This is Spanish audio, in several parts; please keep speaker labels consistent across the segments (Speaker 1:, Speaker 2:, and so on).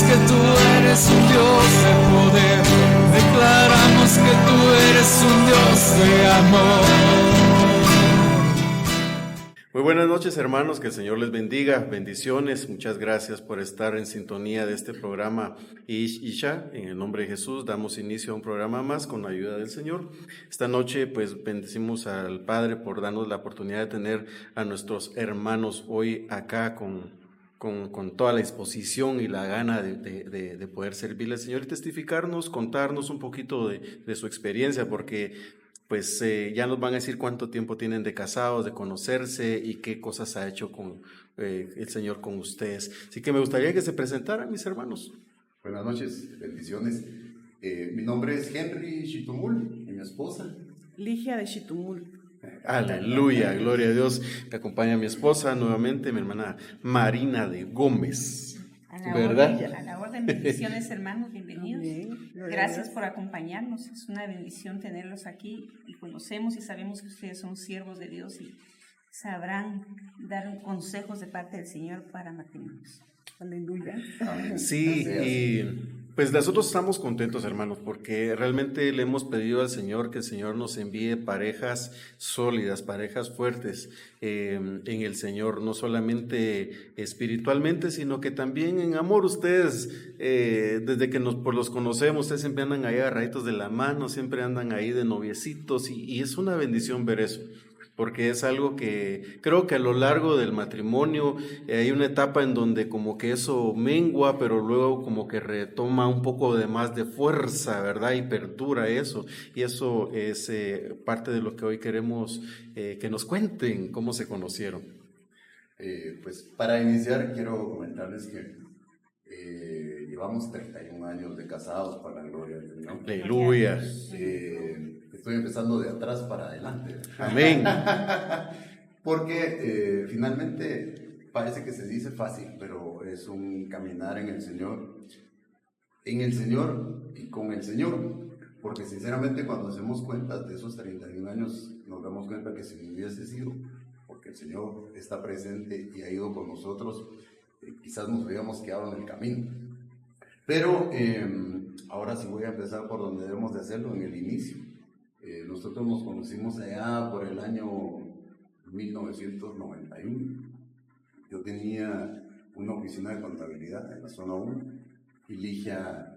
Speaker 1: que tú eres un Dios de poder, declaramos que tú eres un Dios de amor.
Speaker 2: Muy buenas noches, hermanos, que el Señor les bendiga, bendiciones, muchas gracias por estar en sintonía de este programa Isha. En el nombre de Jesús damos inicio a un programa más con la ayuda del Señor. Esta noche pues bendecimos al Padre por darnos la oportunidad de tener a nuestros hermanos hoy acá con toda la exposición y la gana de poder servirle al Señor y testificarnos, contarnos un poquito de su experiencia, porque pues ya nos van a decir cuánto tiempo tienen de casados, de conocerse y qué cosas ha hecho con el Señor con ustedes. Así que me gustaría que se presentaran mis hermanos.
Speaker 3: Buenas noches, bendiciones. Mi nombre es Henry Chitumul y mi esposa
Speaker 4: Ligia de Chitumul.
Speaker 2: Aleluya, gloria a Dios. Me acompaña mi esposa nuevamente, mi hermana Marina de Gómez. ¿Verdad?
Speaker 5: A la orden, bendiciones hermanos, bienvenidos.
Speaker 4: Amén.
Speaker 5: Gracias por acompañarnos, es una bendición tenerlos aquí y conocemos y sabemos que ustedes son siervos de Dios y sabrán dar consejos de parte del Señor para matrimonios.
Speaker 4: Aleluya.
Speaker 3: Amén.
Speaker 2: Sí, y pues nosotros estamos contentos, hermanos, porque realmente le hemos pedido al Señor que el Señor nos envíe parejas sólidas, parejas fuertes en el Señor, no solamente espiritualmente, sino que también en amor. Ustedes, desde que los conocemos, ustedes siempre andan ahí agarraditos de la mano, siempre andan ahí de noviecitos y es una bendición ver eso. Porque es algo que creo que a lo largo del matrimonio hay una etapa en donde como que eso mengua, pero luego como que retoma un poco de más de fuerza, ¿verdad? Y perdura eso. Y eso es parte de lo que hoy queremos que nos cuenten cómo se conocieron.
Speaker 3: Pues para iniciar quiero comentarles que llevamos 31 años de casados para la gloria del Señor.
Speaker 2: Aleluya.
Speaker 3: Estoy empezando de atrás para adelante.
Speaker 2: Amén.
Speaker 3: Porque finalmente parece que se dice fácil, pero es un caminar en el Señor y con el Señor. Porque sinceramente cuando hacemos cuentas de esos 31 años nos damos cuenta que si no hubiese sido porque el Señor está presente y ha ido con nosotros, quizás nos hubiéramos quedado en el camino. Pero ahora sí voy a empezar por donde debemos de hacerlo, en el inicio. Nosotros nos conocimos allá por el año 1991. Yo tenía una oficina de contabilidad en la zona 1 y Ligia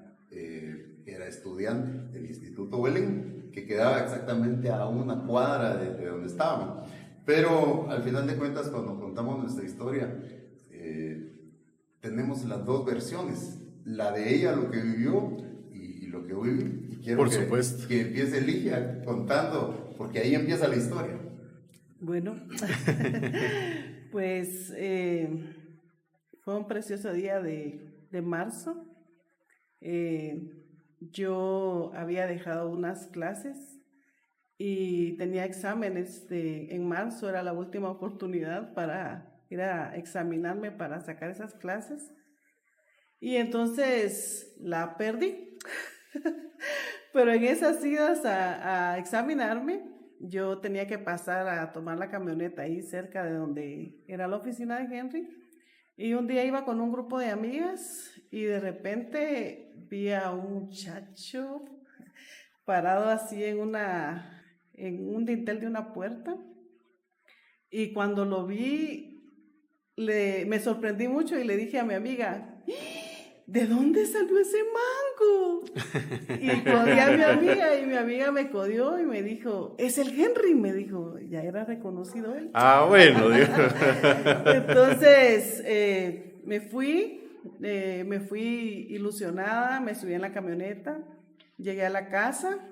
Speaker 3: era estudiante del Instituto Belén, que quedaba exactamente a una cuadra de donde estábamos. Pero al final de cuentas, cuando contamos nuestra historia, tenemos las dos versiones, la de ella, lo que vivió y lo que yo viví. Y quiero que empiece Ligia contando, porque ahí empieza la historia.
Speaker 4: Bueno, pues fue un precioso día de marzo. Yo había dejado unas clases y tenía exámenes en marzo, era la última oportunidad para ir a examinarme para sacar esas clases. Y entonces la perdí. Pero en esas idas a examinarme, yo tenía que pasar a tomar la camioneta ahí cerca de donde era la oficina de Henry. Y un día iba con un grupo de amigas y de repente vi a un muchacho parado así en un dintel de una puerta. Y cuando lo vi, me sorprendí mucho y le dije a mi amiga, ¿de dónde salió ese mango? Y codí a mi amiga y mi amiga me codió y me dijo, es el Henry, me dijo, ya era reconocido él.
Speaker 2: Ah, bueno.
Speaker 4: Entonces me fui ilusionada, me subí en la camioneta, llegué a la casa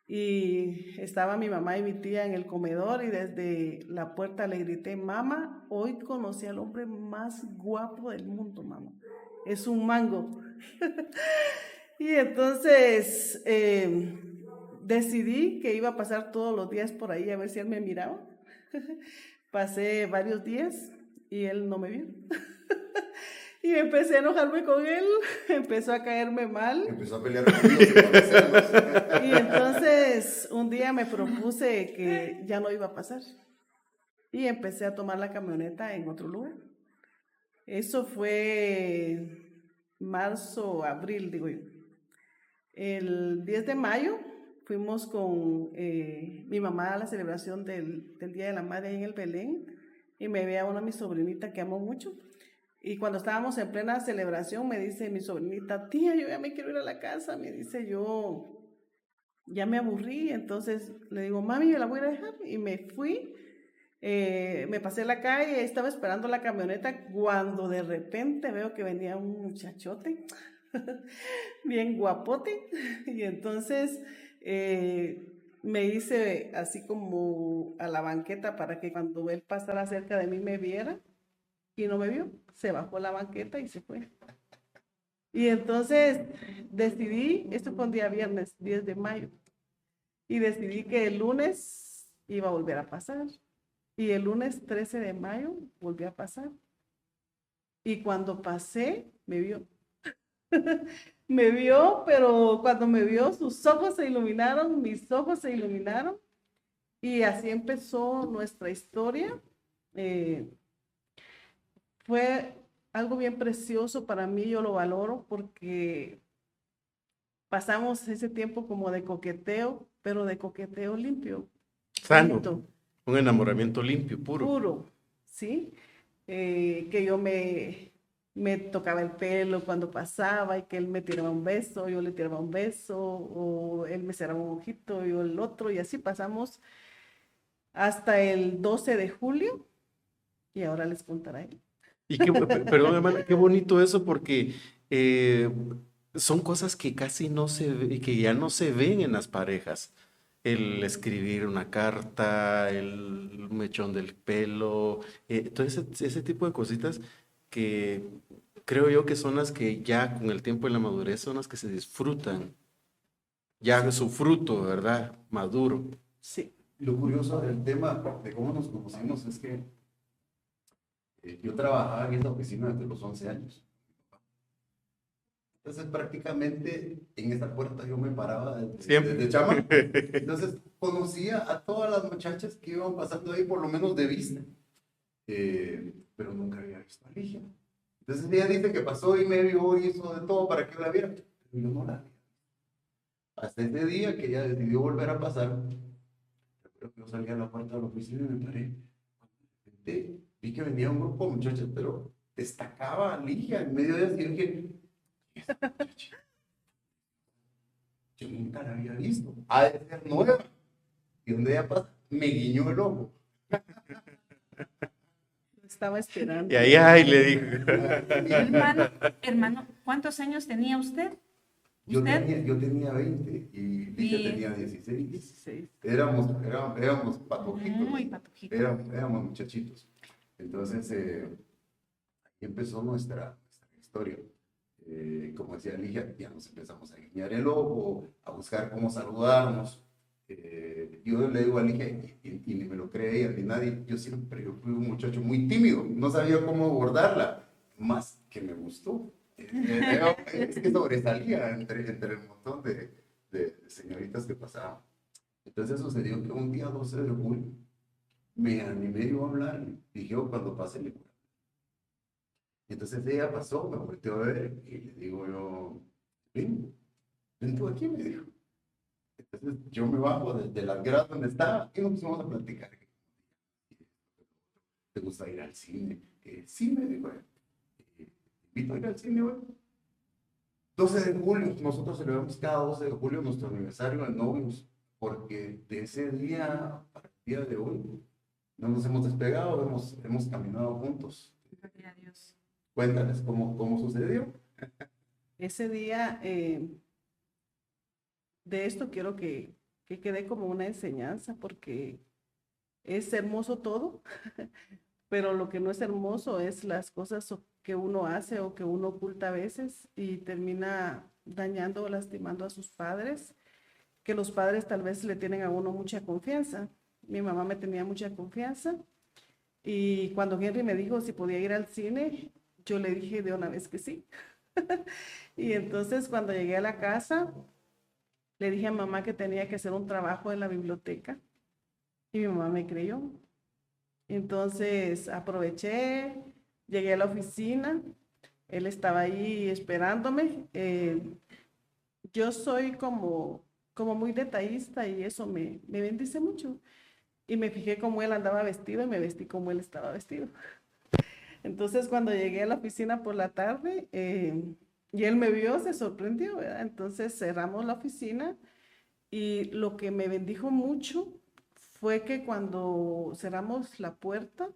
Speaker 4: y estaba mi mamá y mi tía en el comedor y desde la puerta le grité, mamá, hoy conocí al hombre más guapo del mundo, mamá. Es un mango. Y entonces decidí que iba a pasar todos los días por ahí a ver si él me miraba. Pasé varios días y él no me vio. Y empecé a enojarme con él, empezó a caerme mal.
Speaker 3: Empezó a pelear conmigo sin conocernos.
Speaker 4: Y entonces un día me propuse que ya no iba a pasar. Y empecé a tomar la camioneta en otro lugar. Eso fue marzo, abril, digo yo. El 10 de mayo fuimos con mi mamá a la celebración del Día de la Madre ahí en el Belén y me ve a una de mis sobrinitas que amo mucho. Y cuando estábamos en plena celebración me dice mi sobrinita, tía, yo ya me quiero ir a la casa. Me dice, yo ya me aburrí. Entonces le digo, mami, yo la voy a dejar. Y me fui, me pasé la calle, estaba esperando la camioneta cuando de repente veo que venía un muchachote bien guapote. Y entonces me hice así como a la banqueta para que cuando él pasara cerca de mí me viera y no me vio, se bajó la banqueta y se fue. Y entonces decidí, esto fue un día viernes, 10 de mayo, y decidí que el lunes iba a volver a pasar. Y el lunes 13 de mayo volvió a pasar. Y cuando pasé, me vio. Me vio, pero cuando me vio, sus ojos se iluminaron, mis ojos se iluminaron. Y así empezó nuestra historia. Fue algo bien precioso para mí, yo lo valoro porque pasamos ese tiempo como de coqueteo, pero de coqueteo limpio.
Speaker 2: Sano,
Speaker 4: bonito,
Speaker 2: un enamoramiento limpio, puro.
Speaker 4: puro, ¿sí? Que yo me tocaba el pelo cuando pasaba y que él me tiraba un beso, yo le tiraba un beso, o él me cerraba un ojito, yo el otro, y así pasamos hasta el 12 de julio, y ahora les contaré.
Speaker 2: Y perdón, hermana, qué bonito eso porque eh, son cosas que casi no se ve, que ya no se ven en las parejas. El escribir una carta, el mechón del pelo, todo ese tipo de cositas que creo yo que son las que ya con el tiempo y la madurez son las que se disfrutan. Ya su fruto, ¿verdad? Maduro.
Speaker 4: Sí,
Speaker 3: Lo curioso del tema de cómo nos conocimos es que yo trabajaba en esta oficina desde los 11 años. Entonces, prácticamente en esta puerta yo me paraba
Speaker 2: Siempre.
Speaker 3: desde chama. Entonces, conocía a todas las muchachas que iban pasando ahí, por lo menos de vista. Pero nunca había visto a Ligia. Entonces, ella dice que pasó y me vio y hizo de todo para que la viera. Pero yo no la vi. Hasta ese día que ella decidió volver a pasar, recuerdo que yo salí a la puerta de la oficina y me paré. Vi que venía un grupo de muchachas, pero destacaba a Ligia en medio de ellas y yo dije, esta muchacha, yo nunca la había visto, ha de ser nueva. Y donde ella pasa, me guiñó el ojo.
Speaker 4: estaba esperando.
Speaker 2: Y ahí, ay, le dijo.
Speaker 5: Hermano, ¿cuántos años tenía usted?
Speaker 3: Yo
Speaker 5: ¿Usted?
Speaker 3: tenía 20 y Ligia
Speaker 5: Bien.
Speaker 3: tenía 16.
Speaker 4: 16.
Speaker 3: Éramos patojitos.
Speaker 5: Muy patojitos.
Speaker 3: Éramos muchachitos. Entonces, ahí empezó nuestra historia. Como decía Ligia, ya nos empezamos a guiñar el ojo, a buscar cómo saludarnos. Yo le digo a Ligia, y ni me lo cree ella, ni nadie, yo fui un muchacho muy tímido, no sabía cómo abordarla, más que me gustó. Es que sobresalía entre el montón de señoritas que pasaban. Entonces sucedió que un día 12 de julio me animé yo a hablar, dije, yo cuando pase le cuento. Entonces ella pasó, me volteó a ver y le digo yo, ven tú aquí, me dijo. Entonces yo me bajo de las gradas donde estaba y nos pusimos a platicar. ¿Te gusta ir al cine? Sí, me dijo. Invito a ir al cine, güey. 12 de julio, nosotros celebramos cada 12 de julio nuestro aniversario de novios, porque de ese día para el día de hoy no nos hemos despegado, hemos caminado juntos.
Speaker 5: Gloria a Dios.
Speaker 3: Cuéntales cómo sucedió.
Speaker 4: Ese día, de esto quiero que quede como una enseñanza, porque es hermoso todo, pero lo que no es hermoso es las cosas que uno hace o que uno oculta a veces y termina dañando o lastimando a sus padres, que los padres tal vez le tienen a uno mucha confianza. Mi mamá me tenía mucha confianza y cuando Henry me dijo si podía ir al cine, yo le dije de una vez que sí. Y entonces cuando llegué a la casa, le dije a mamá que tenía que hacer un trabajo en la biblioteca y mi mamá me creyó. Entonces aproveché, llegué a la oficina Él estaba ahí esperándome. Yo soy como muy detallista y eso me bendice mucho. Y me fijé cómo él andaba vestido y me vestí como él estaba vestido. Entonces, cuando llegué a la oficina por la tarde y él me vio, se sorprendió, ¿verdad? Entonces cerramos la oficina y lo que me bendijo mucho fue que cuando cerramos la puerta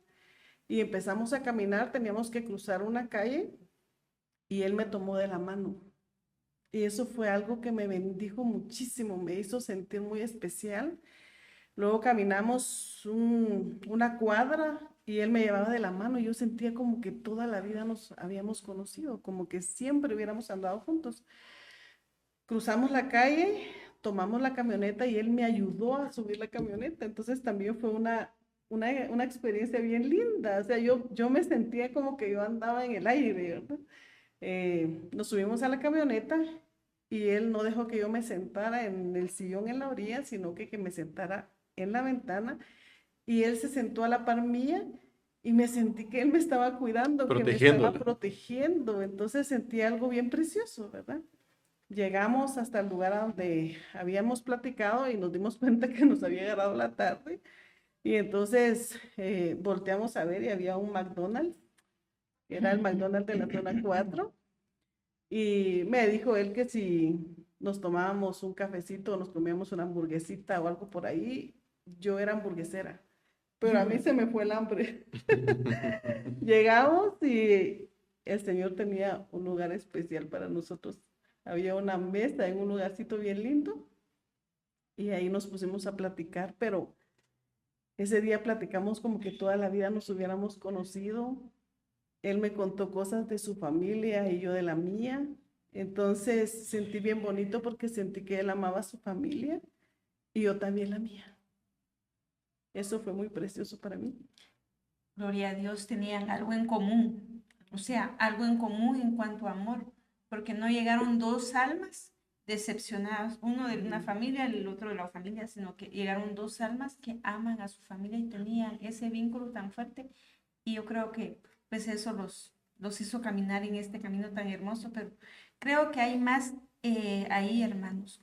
Speaker 4: y empezamos a caminar, teníamos que cruzar una calle y él me tomó de la mano. Y eso fue algo que me bendijo muchísimo, me hizo sentir muy especial. Luego caminamos una cuadra y él me llevaba de la mano y yo sentía como que toda la vida nos habíamos conocido, como que siempre hubiéramos andado juntos. Cruzamos la calle, tomamos la camioneta y él me ayudó a subir la camioneta. Entonces también fue una experiencia bien linda. O sea, yo me sentía como que yo andaba en el aire, ¿verdad? Nos subimos a la camioneta y él no dejó que yo me sentara en el sillón en la orilla, sino que me sentara en la ventana y él se sentó a la par mía y me sentí que él me estaba cuidando, que me estaba
Speaker 2: Protegiéndola.
Speaker 4: protegiendo. Entonces sentí algo bien precioso, ¿verdad? Llegamos hasta el lugar a donde habíamos platicado y nos dimos cuenta que nos había agarrado la tarde y entonces volteamos a ver y había un McDonald's, que era el McDonald's de la zona 4 y me dijo él que si nos tomábamos un cafecito o nos comíamos una hamburguesita o algo por ahí, yo era hamburguesera, pero a mí se me fue el hambre. Llegamos y el Señor tenía un lugar especial para nosotros. Había una mesa en un lugarcito bien lindo y ahí nos pusimos a platicar, pero ese día platicamos como que toda la vida nos hubiéramos conocido. Él me contó cosas de su familia y yo de la mía. Entonces sentí bien bonito porque sentí que él amaba a su familia y yo también la mía. Eso fue muy precioso para mí.
Speaker 5: Gloria a Dios, tenían algo en común, o sea, algo en común en cuanto a amor, porque no llegaron dos almas decepcionadas, uno de una familia y el otro de la familia, sino que llegaron dos almas que aman a su familia y tenían ese vínculo tan fuerte, y yo creo que pues eso los hizo caminar en este camino tan hermoso, pero creo que hay más ahí, hermanos.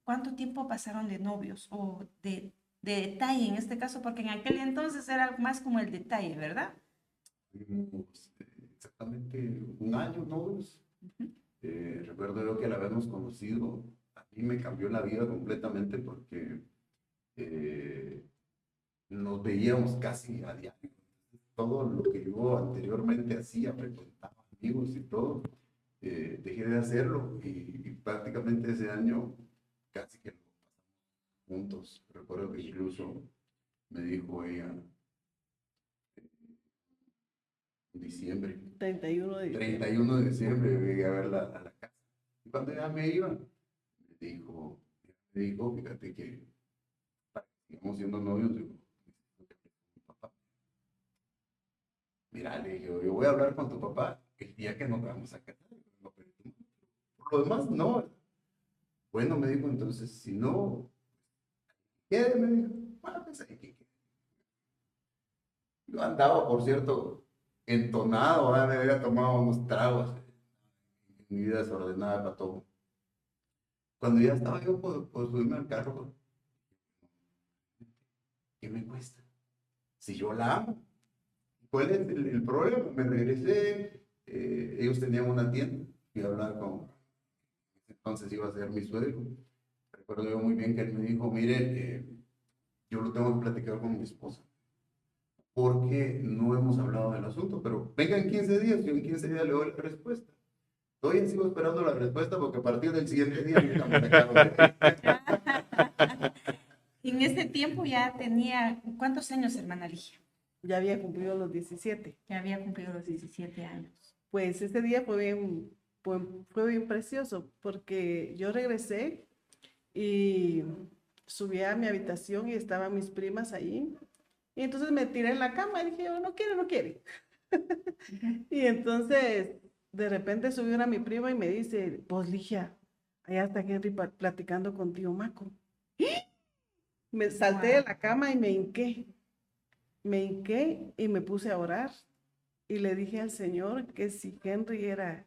Speaker 5: ¿Cuánto tiempo pasaron de novios o de detalle en este caso? Porque en aquel entonces era más como el detalle, ¿verdad?
Speaker 3: Tuvimos, exactamente un año, ¿no? Recuerdo yo que la habíamos conocido, a mí me cambió la vida completamente porque nos veíamos casi a diario. Todo lo que yo anteriormente hacía, frecuentaba amigos y todo, dejé de hacerlo y prácticamente ese año casi que lo pasamos juntos. Recuerdo que incluso me dijo ella en diciembre,
Speaker 4: 31 de diciembre.
Speaker 3: 31 de diciembre, llegué a verla a la casa. Y cuando ya me iba, me dijo, fíjate que para que sigamos siendo novios, digo, mi papá. Mira, le dije, yo voy a hablar con tu papá el día que nos vamos a casar. Por lo demás, no. Bueno, me dijo, entonces, si no, ¿qué? Me dijo, bueno, pues ahí que. Yo andaba, por cierto, entonado, ¿verdad? Me había tomado unos tragos. Mi vida desordenada para todo. Cuando ya estaba yo por subirme al carro, ¿qué me cuesta? Si yo la amo. ¿Cuál es el problema? Me regresé, ellos tenían una tienda, fui a hablar con, entonces iba a ser mi suegro. Recuerdo yo muy bien que él me dijo, mire, yo lo tengo que platicar con mi esposa, porque no hemos hablado del asunto, pero venga en 15 días, yo en 15 días le doy la respuesta. Todavía sigo esperando la respuesta porque a partir del siguiente día nunca me sacaron de ahí.
Speaker 5: En ese tiempo ya tenía, ¿cuántos años, hermana Ligia?
Speaker 4: Ya había cumplido los 17.
Speaker 5: Ya había cumplido los 17 años.
Speaker 4: Pues ese día fue bien precioso porque yo regresé y subí a mi habitación y estaban mis primas ahí. Y entonces me tiré en la cama y dije, no quiere, no quiere. Y entonces de repente subió una mi prima y me dice, pues Ligia, allá está Henry platicando contigo, Maco. Me salté de la cama y me hinqué y me puse a orar. y le dije al Señor que si Henry era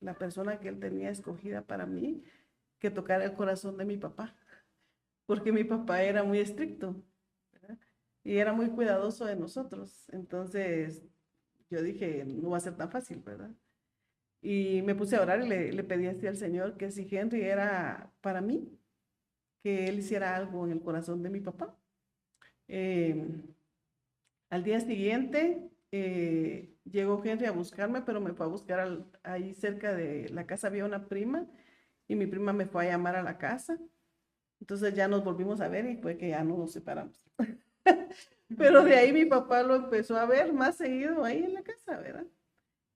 Speaker 4: la persona que Él tenía escogida para mí, que tocara el corazón de mi papá, porque mi papá era muy estricto, ¿verdad? Y era muy cuidadoso de nosotros. Entonces yo dije, no va a ser tan fácil, ¿verdad? Y me puse a orar y le pedí así al Señor que si Henry era para mí, que Él hiciera algo en el corazón de mi papá. Eh, Al día siguiente llegó Henry a buscarme, pero me fue a buscar ahí cerca de la casa había una prima y mi prima me fue a llamar a la casa. Entonces ya nos volvimos a ver y fue que ya no nos separamos. Pero de ahí mi papá lo empezó a ver más seguido ahí en la casa, ¿verdad?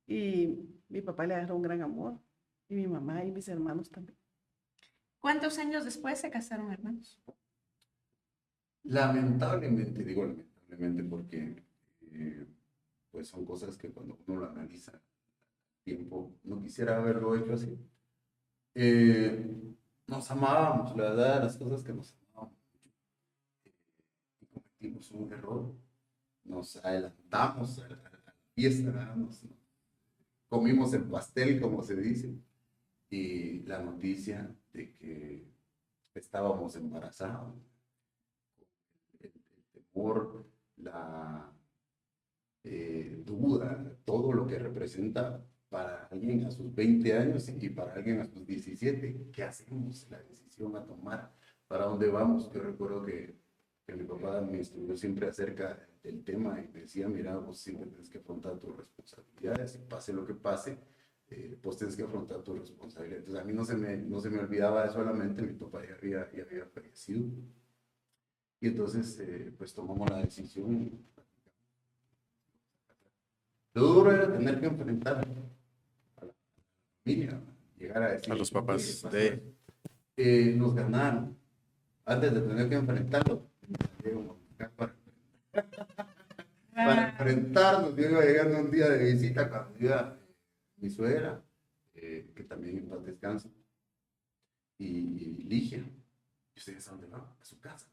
Speaker 4: Y mi papá le agarró un gran amor y mi mamá y mis hermanos también.
Speaker 5: ¿Cuántos años después se casaron, hermanos?
Speaker 3: Lamentablemente, digo lamentablemente porque pues son cosas que cuando uno lo analiza tiempo, no quisiera haberlo hecho así. Nos amábamos, la verdad, las cosas que nos amábamos mucho. Y cometimos un error, nos adelantamos a la fiesta, ¿verdad? Comimos el pastel, como se dice, y la noticia de que estábamos embarazados, el temor, la duda, todo lo que representa para alguien a sus 20 años y para alguien a sus 17. ¿Qué hacemos? La decisión a tomar, ¿para dónde vamos? Yo recuerdo que mi papá me instruyó siempre acerca del tema y me decía, mira, vos siempre tienes que afrontar tus responsabilidades, pase lo que pase, pues tienes que afrontar tus responsabilidades. Entonces a mí no se me olvidaba de solamente, mi papá ya había fallecido. Y entonces, pues tomamos la decisión. Lo duro era tener que enfrentar a la familia, llegar a decir...
Speaker 2: A los papás
Speaker 3: nos ganaron. Antes de tener que enfrentarlo, para enfrentarnos, yo iba llegando un día de visita cuando iba mi suegra, que también en paz descansa, y Ligia. ¿Y ustedes a dónde van? A su casa.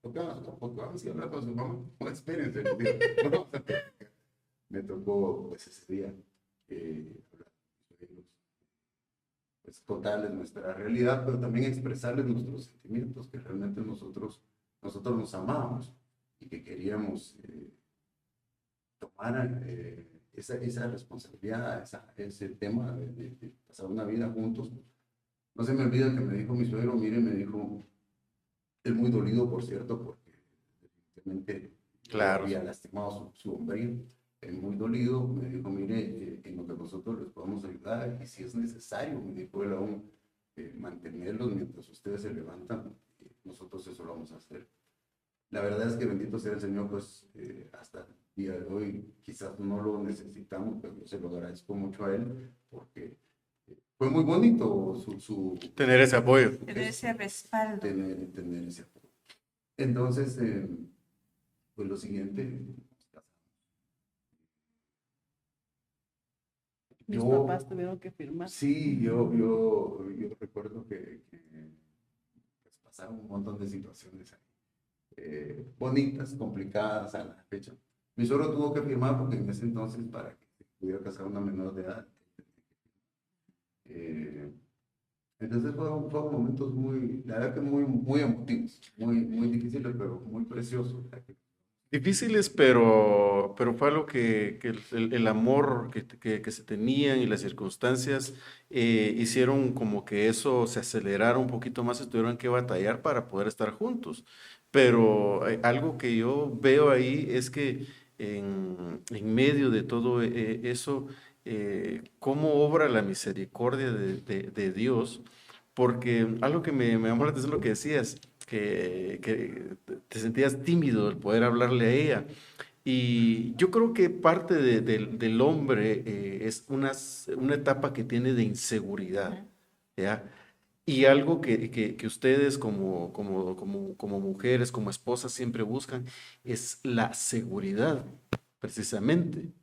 Speaker 3: ¿Por qué vamos a hablar con su mamá? No, espérense. Me tocó pues ese día pues contarles nuestra realidad, pero también expresarles nuestros sentimientos, que realmente nosotros nos amábamos y que queríamos tomar esa responsabilidad, ese tema de pasar una vida juntos. No se me olvida que me dijo mi suegro, mire, me dijo, él muy dolido, por cierto, porque definitivamente
Speaker 2: claro,
Speaker 3: había lastimado su hombría. Muy dolido, me dijo, mire, en lo que nosotros les podemos ayudar, y si es necesario, me dijo él aún, mantenerlos mientras ustedes se levantan, nosotros eso lo vamos a hacer. La verdad es que bendito sea el Señor, pues hasta el día de hoy quizás no lo necesitamos, pero yo se lo agradezco mucho a él, porque fue muy bonito
Speaker 2: tener ese apoyo.
Speaker 5: Tener ese respaldo.
Speaker 3: Tener ese apoyo. Entonces, pues lo siguiente...
Speaker 4: Mis papás tuvieron que firmar.
Speaker 3: Sí, yo recuerdo que pues, pasaron un montón de situaciones ahí, bonitas, complicadas a la fecha. Mi suegro tuvo que firmar porque en ese entonces para que se pudiera casar una menor de edad. Entonces fueron momentos muy, la verdad que muy emotivos, muy difíciles, pero muy preciosos.
Speaker 2: Difíciles, pero fue algo que el amor que se tenían y las circunstancias hicieron como que eso se acelerara un poquito más y tuvieron que batallar para poder estar juntos. Pero algo que yo veo ahí es que en medio de todo eso, cómo obra la misericordia de Dios, porque algo que me llamó la atención lo que decías, que te sentías tímido el poder hablarle a ella. Y yo creo que parte del hombre es una etapa que tiene de inseguridad, ¿ya? Y algo que ustedes como mujeres, como esposas siempre buscan es la seguridad, precisamente.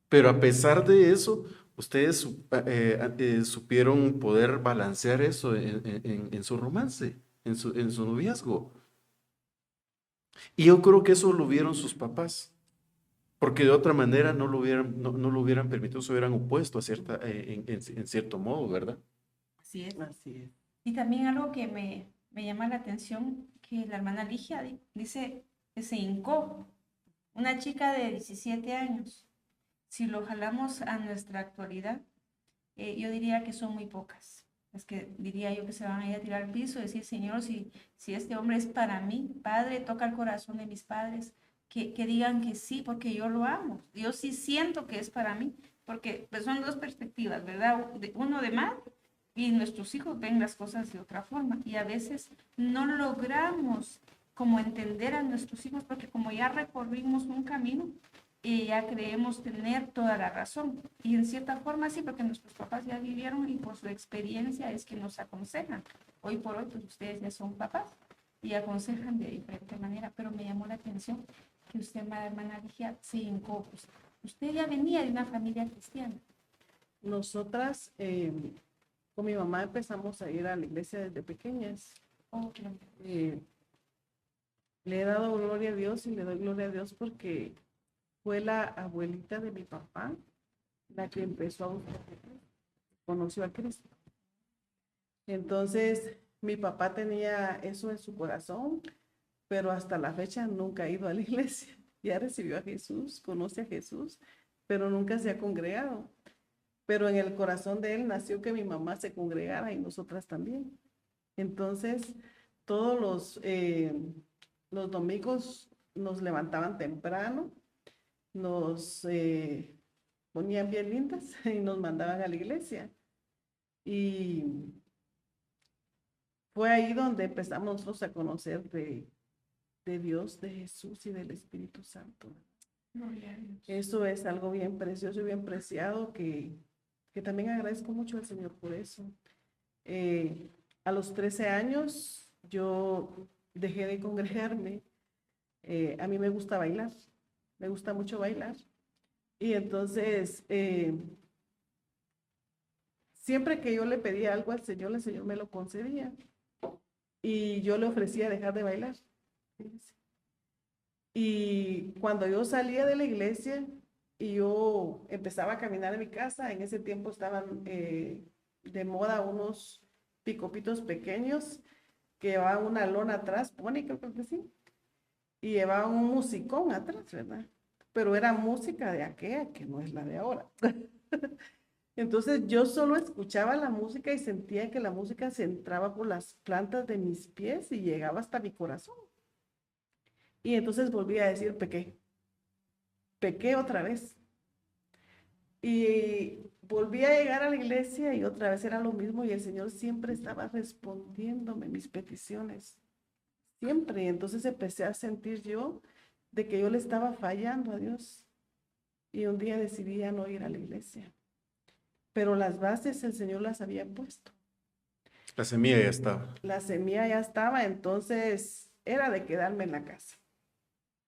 Speaker 2: Pero a pesar de eso, ustedes supieron poder balancear eso en su romance, en su noviazgo. Y yo creo que eso lo vieron sus papás. Porque de otra manera no lo hubieran permitido, se hubieran opuesto a en cierto modo, ¿verdad?
Speaker 5: Así es.
Speaker 4: Así es.
Speaker 5: Y también algo que me llama la atención, que la hermana Ligia dice que se hincó, una chica de 17 años. Si lo jalamos a nuestra actualidad, yo diría que son muy pocas. Es que diría yo que se van a ir a tirar al piso y decir, Señor, si este hombre es para mí, Padre, toca el corazón de mis padres, que digan que sí, porque yo lo amo. Yo sí siento que es para mí, porque pues, son dos perspectivas, ¿verdad? Uno de madre y nuestros hijos ven las cosas de otra forma. Y a veces no logramos como entender a nuestros hijos, porque como ya recorrimos un camino, y ya creemos tener toda la razón. Y en cierta forma sí, porque nuestros papás ya vivieron y por su experiencia es que nos aconsejan. Hoy por hoy, pues ustedes ya son papás y aconsejan de diferente manera, pero me llamó la atención que usted, hermana Ligia, se hincó. Pues, usted ya venía de una familia cristiana.
Speaker 4: Nosotras, con mi mamá empezamos a ir a la iglesia desde pequeñas.
Speaker 5: Oh, claro.
Speaker 4: Le he dado gloria a Dios y le doy gloria a Dios porque fue la abuelita de mi papá la que empezó a buscar a Cristo, conoció a Cristo. Entonces, mi papá tenía eso en su corazón, pero hasta la fecha nunca ha ido a la iglesia. Ya recibió a Jesús, conoce a Jesús, pero nunca se ha congregado. Pero en el corazón de él nació que mi mamá se congregara y nosotras también. Entonces, todos los domingos nos levantaban temprano, nos ponían bien lindas y nos mandaban a la iglesia. Y fue ahí donde empezamos nosotros a conocer de Dios, de Jesús y del Espíritu Santo. Eso es algo bien precioso y bien preciado que también agradezco mucho al Señor por eso. A los 13 años yo dejé de congregarme. A mí me gusta bailar, me gusta mucho bailar. Y entonces, siempre que yo le pedía algo al Señor, el Señor me lo concedía. Y yo le ofrecía dejar de bailar. Y cuando yo salía de la iglesia y yo empezaba a caminar en mi casa, en ese tiempo estaban de moda unos picopitos pequeños que llevaban una lona atrás, pone, creo que sí, y llevaban un musicón atrás, ¿verdad? Pero era música de aquella que no es la de ahora. Entonces yo solo escuchaba la música y sentía que la música se entraba por las plantas de mis pies y llegaba hasta mi corazón. Y entonces volví a decir, pequé otra vez. Y volví a llegar a la iglesia y otra vez era lo mismo y el Señor siempre estaba respondiéndome mis peticiones. Siempre. Y entonces empecé a sentir yo de que yo le estaba fallando a Dios. Y un día decidí ya no ir a la iglesia. Pero las bases el Señor las había puesto.
Speaker 2: La semilla ya estaba.
Speaker 4: La semilla ya estaba, entonces era de quedarme en la casa.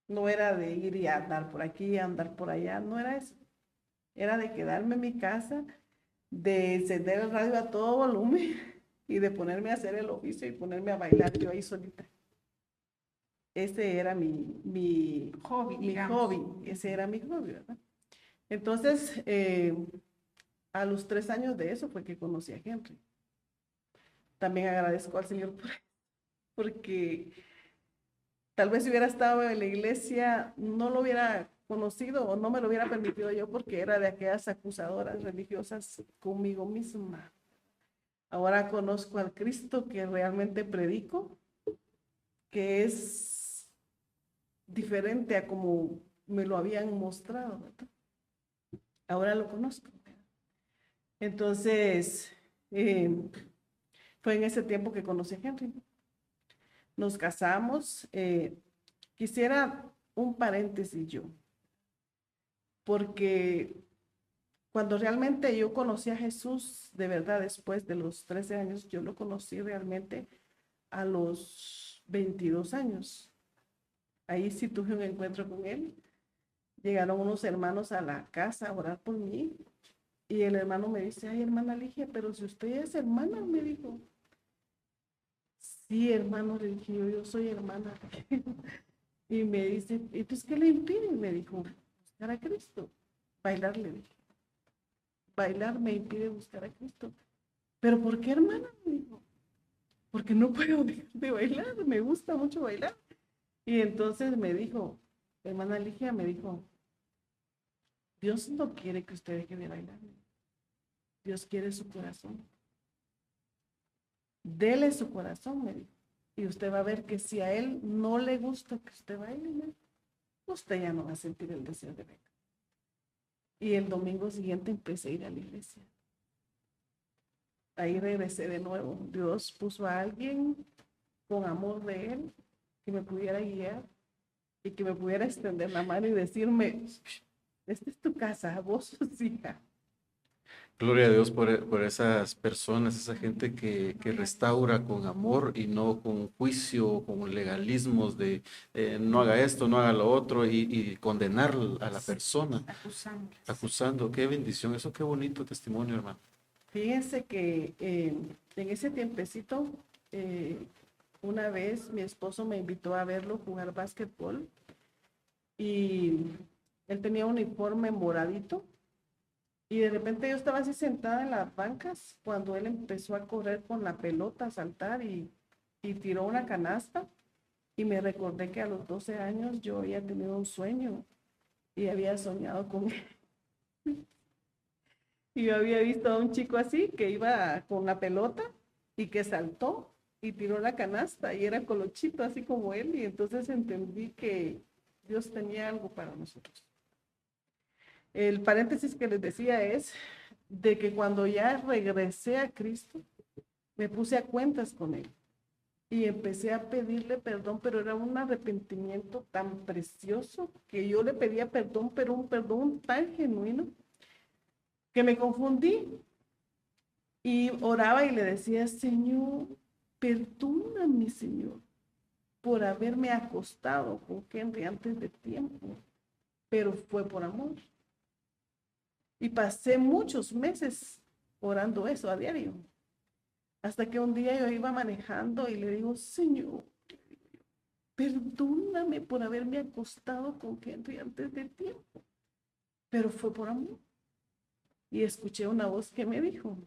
Speaker 4: No era de ir y andar por aquí, andar por allá, no era eso. Era de quedarme en mi casa, de encender el radio a todo volumen y de ponerme a hacer el oficio y ponerme a bailar yo ahí solita. Ese era mi hobby, ese era mi hobby, ¿verdad? Entonces, a los 3 años de eso fue que conocí a Henry. También agradezco al Señor porque tal vez si hubiera estado en la iglesia, no lo hubiera conocido o no me lo hubiera permitido yo porque era de aquellas acusadoras religiosas conmigo misma. Ahora conozco al Cristo que realmente predico, que es diferente a como me lo habían mostrado, ¿verdad? Ahora lo conozco. Entonces, fue en ese tiempo que conocí a Henry. Nos casamos. Quisiera un paréntesis yo, porque cuando realmente yo conocí a Jesús, de verdad, después de los 13 años, yo lo conocí realmente a los 22 años. Ahí sí tuve un encuentro con él. Llegaron unos hermanos a la casa a orar por mí. Y el hermano me dice, ay, hermana Ligia, pero si usted es hermana, me dijo. Sí, hermano, le dije yo soy hermana. Y me dice, entonces, ¿qué le impide? Y me dijo, buscar a Cristo. Bailar, le dije. Bailar me impide buscar a Cristo. ¿Pero por qué, hermana? Me dijo. Porque no puedo dejar de bailar, me gusta mucho bailar. Y entonces me dijo, hermana Ligia me dijo, Dios no quiere que usted deje de bailar. Dios quiere su corazón. Dele su corazón, me dijo. Y usted va a ver que si a él no le gusta que usted baile, usted ya no va a sentir el deseo de bailar. Y el domingo siguiente empecé a ir a la iglesia. Ahí regresé de nuevo. Dios puso a alguien con amor de él que me pudiera guiar y que me pudiera extender la mano y decirme, esta es tu casa, vos sos hija.
Speaker 2: Gloria a Dios por esas personas, esa gente que restaura con amor y no con juicio, con legalismos de no haga esto, no haga lo otro y condenar a la persona, acusando. Qué bendición, eso qué bonito testimonio, hermano.
Speaker 4: Fíjense que en ese tiempecito, una vez mi esposo me invitó a verlo jugar básquetbol y él tenía un uniforme moradito. Y de repente yo estaba así sentada en las bancas cuando él empezó a correr con la pelota, a saltar y tiró una canasta. Y me recordé que a los 12 años yo había tenido un sueño y había soñado con él. Y yo había visto a un chico así que iba con la pelota y que saltó y tiró la canasta y era colochito así como él. Y entonces entendí que Dios tenía algo para nosotros. El paréntesis que les decía es de que cuando ya regresé a Cristo, me puse a cuentas con Él y empecé a pedirle perdón, pero era un arrepentimiento tan precioso que yo le pedía perdón, pero un perdón tan genuino que me confundí y oraba y le decía, Señor, perdóname, Señor, por haberme acostado con Henry antes de tiempo, pero fue por amor. Y pasé muchos meses orando eso a diario. Hasta que un día yo iba manejando y le digo, Señor, perdóname por haberme acostado con Henry antes de tiempo. Pero fue por amor. Y escuché una voz que me dijo,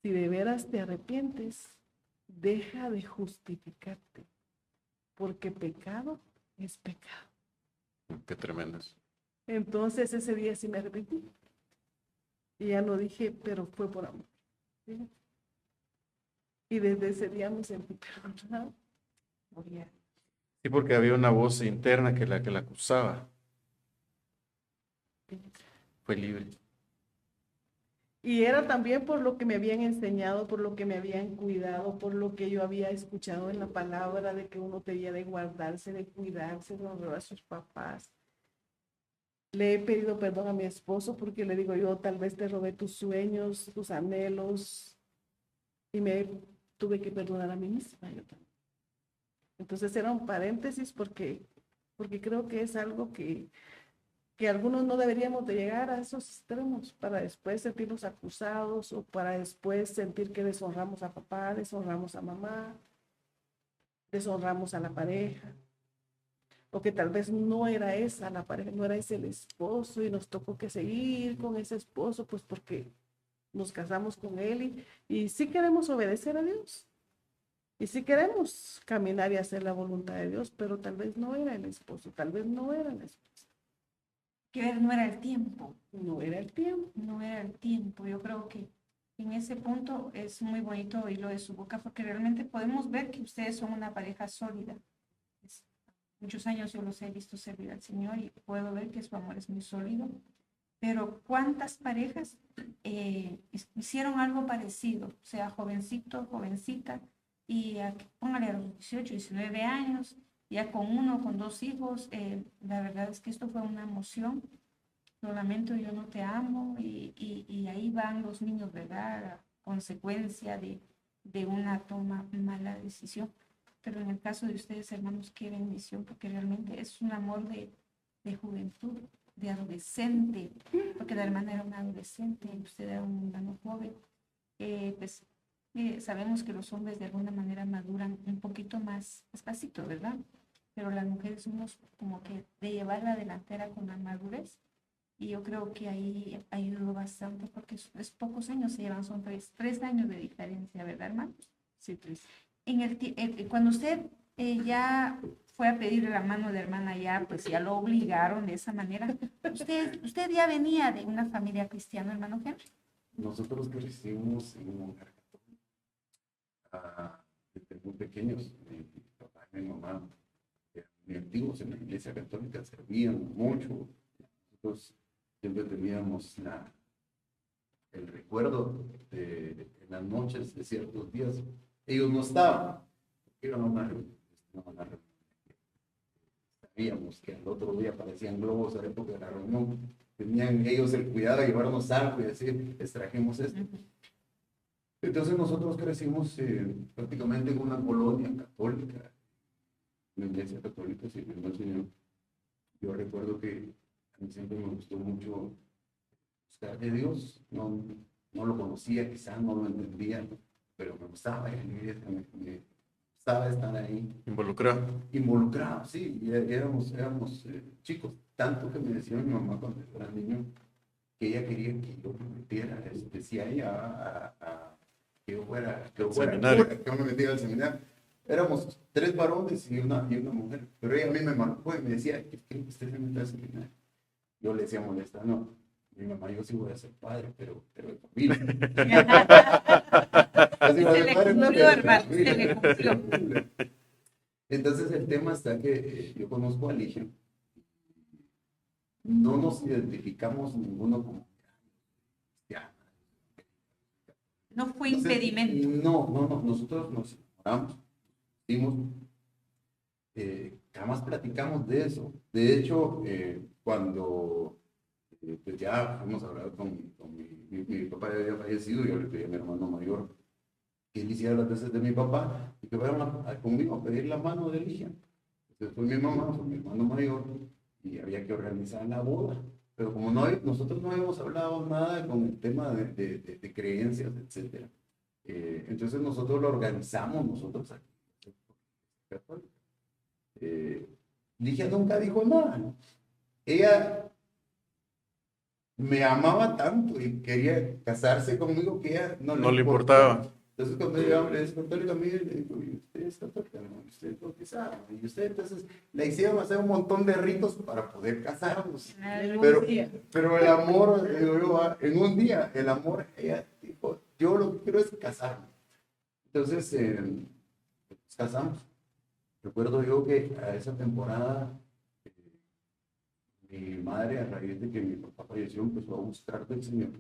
Speaker 4: si de veras te arrepientes, deja de justificarte, porque pecado es pecado.
Speaker 2: Qué tremendo.
Speaker 4: Entonces ese día sí me arrepentí. Y ya no dije, pero fue por amor. ¿Sí? Y desde ese día me sentí perdonada.
Speaker 2: Sí, porque había una voz interna que la acusaba. Fue libre.
Speaker 4: Y era también por lo que me habían enseñado, por lo que me habían cuidado, por lo que yo había escuchado en la palabra de que uno debía de guardarse, de cuidarse, de honrar a sus papás. Le he pedido perdón a mi esposo porque le digo yo, tal vez te robé tus sueños, tus anhelos, y me tuve que perdonar a mí misma yo también. Entonces era un paréntesis porque creo que es algo que algunos no deberíamos de llegar a esos extremos para después sentirnos acusados o para después sentir que deshonramos a papá, deshonramos a mamá, deshonramos a la pareja. O que tal vez no era esa la pareja, no era ese el esposo y nos tocó que seguir con ese esposo, pues porque nos casamos con él y sí queremos obedecer a Dios. Y sí queremos caminar y hacer la voluntad de Dios, pero tal vez no era el esposo, tal vez no era la esposa.
Speaker 5: Que no era el tiempo.
Speaker 4: No era el tiempo.
Speaker 5: No era el tiempo. Yo creo que en ese punto es muy bonito oírlo de su boca porque realmente podemos ver que ustedes son una pareja sólida. Muchos años yo los he visto servir al Señor y puedo ver que su amor es muy sólido. Pero ¿cuántas parejas hicieron algo parecido? O sea, jovencito, jovencita, y póngale a los 18, 19 años, ya con uno, con dos hijos. La verdad es que esto fue una emoción. Lo lamento, yo no te amo, y ahí van los niños, ¿verdad? A consecuencia de una mala decisión. Pero en el caso de ustedes, hermanos, qué bendición, porque realmente es un amor de juventud, de adolescente, porque la hermana era una adolescente y usted era un hermano joven. Sabemos que los hombres de alguna manera maduran un poquito más despacito, ¿verdad? pero las mujeres somos como que de llevar la delantera con la madurez. Y yo creo que ahí ayudó bastante porque es pocos años se llevan, son 3 años de diferencia, ¿verdad, hermano?
Speaker 4: Sí, Tris.
Speaker 5: Cuando usted ya fue a pedirle la mano de hermana, ya pues ya lo obligaron de esa manera. ¿Usted ya venía de una familia cristiana, hermano Henry?
Speaker 3: Nosotros crecimos en un hogar católico. Desde muy pequeños, mi papá y mi mamá eran muy activos en la iglesia católica, servían mucho. Nosotros siempre teníamos el recuerdo de en las noches de ciertos días. Ellos no estaban, iban a una reunión. Sabíamos que al otro día aparecían globos a la época de la reunión. Tenían ellos el cuidado de llevarnos algo y decir, les trajimos esto. Entonces nosotros crecimos prácticamente en una colonia católica, una iglesia católica, sirviendo al Señor. Yo recuerdo que a mí siempre me gustó mucho buscar de Dios. No lo conocía, quizás no lo entendía, pero me gustaba ir a la iglesia, me gustaba estar ahí. Involucrado, sí. Y éramos chicos. Tanto que me decía mi mamá cuando yo era niño que ella quería que yo me metiera, decía ella, que yo fuera cura, que yo me metiera al seminario. Éramos 3 varones y una mujer, pero ella a mí me marcó y me decía, ¿qué quiero que usted se meta al seminario? Yo le decía molesta, no, mi mamá, yo sí voy a ser padre, pero de familia.
Speaker 5: Se le cumplió, hermano, se le cumplió.
Speaker 3: Entonces el tema está que yo conozco a Ligia. No nos identificamos ninguno como cristiano.
Speaker 5: No fue impedimento.
Speaker 3: No, nosotros nos enamoramos, jamás platicamos de eso. De hecho, cuando pues ya fuimos a hablar con mi papá, ya había fallecido, yo le pedí a mi hermano mayor que él hiciera las veces de mi papá y que fueran conmigo a pedir la mano de Ligia. Entonces fue mi mamá, fue mi hermano mayor, y había que organizar la boda. Pero como nosotros no habíamos hablado nada con el tema de creencias, etc. Entonces nosotros lo organizamos nosotros aquí. Ligia nunca dijo nada, ¿no? Ella me amaba tanto y quería casarse conmigo que ella no le importaba. Entonces cuando yo le dije católica, mire, le digo, ¿y usted es católica? No, usted es bautizada. Y usted, entonces, le hicieron hacer un montón de ritos para poder casarnos. Pero el amor, en un día, el amor, ella dijo, yo lo que quiero es casarme. Entonces, nos casamos. Recuerdo yo que a esa temporada, mi madre, a raíz de que mi papá falleció, empezó a buscar del Señor.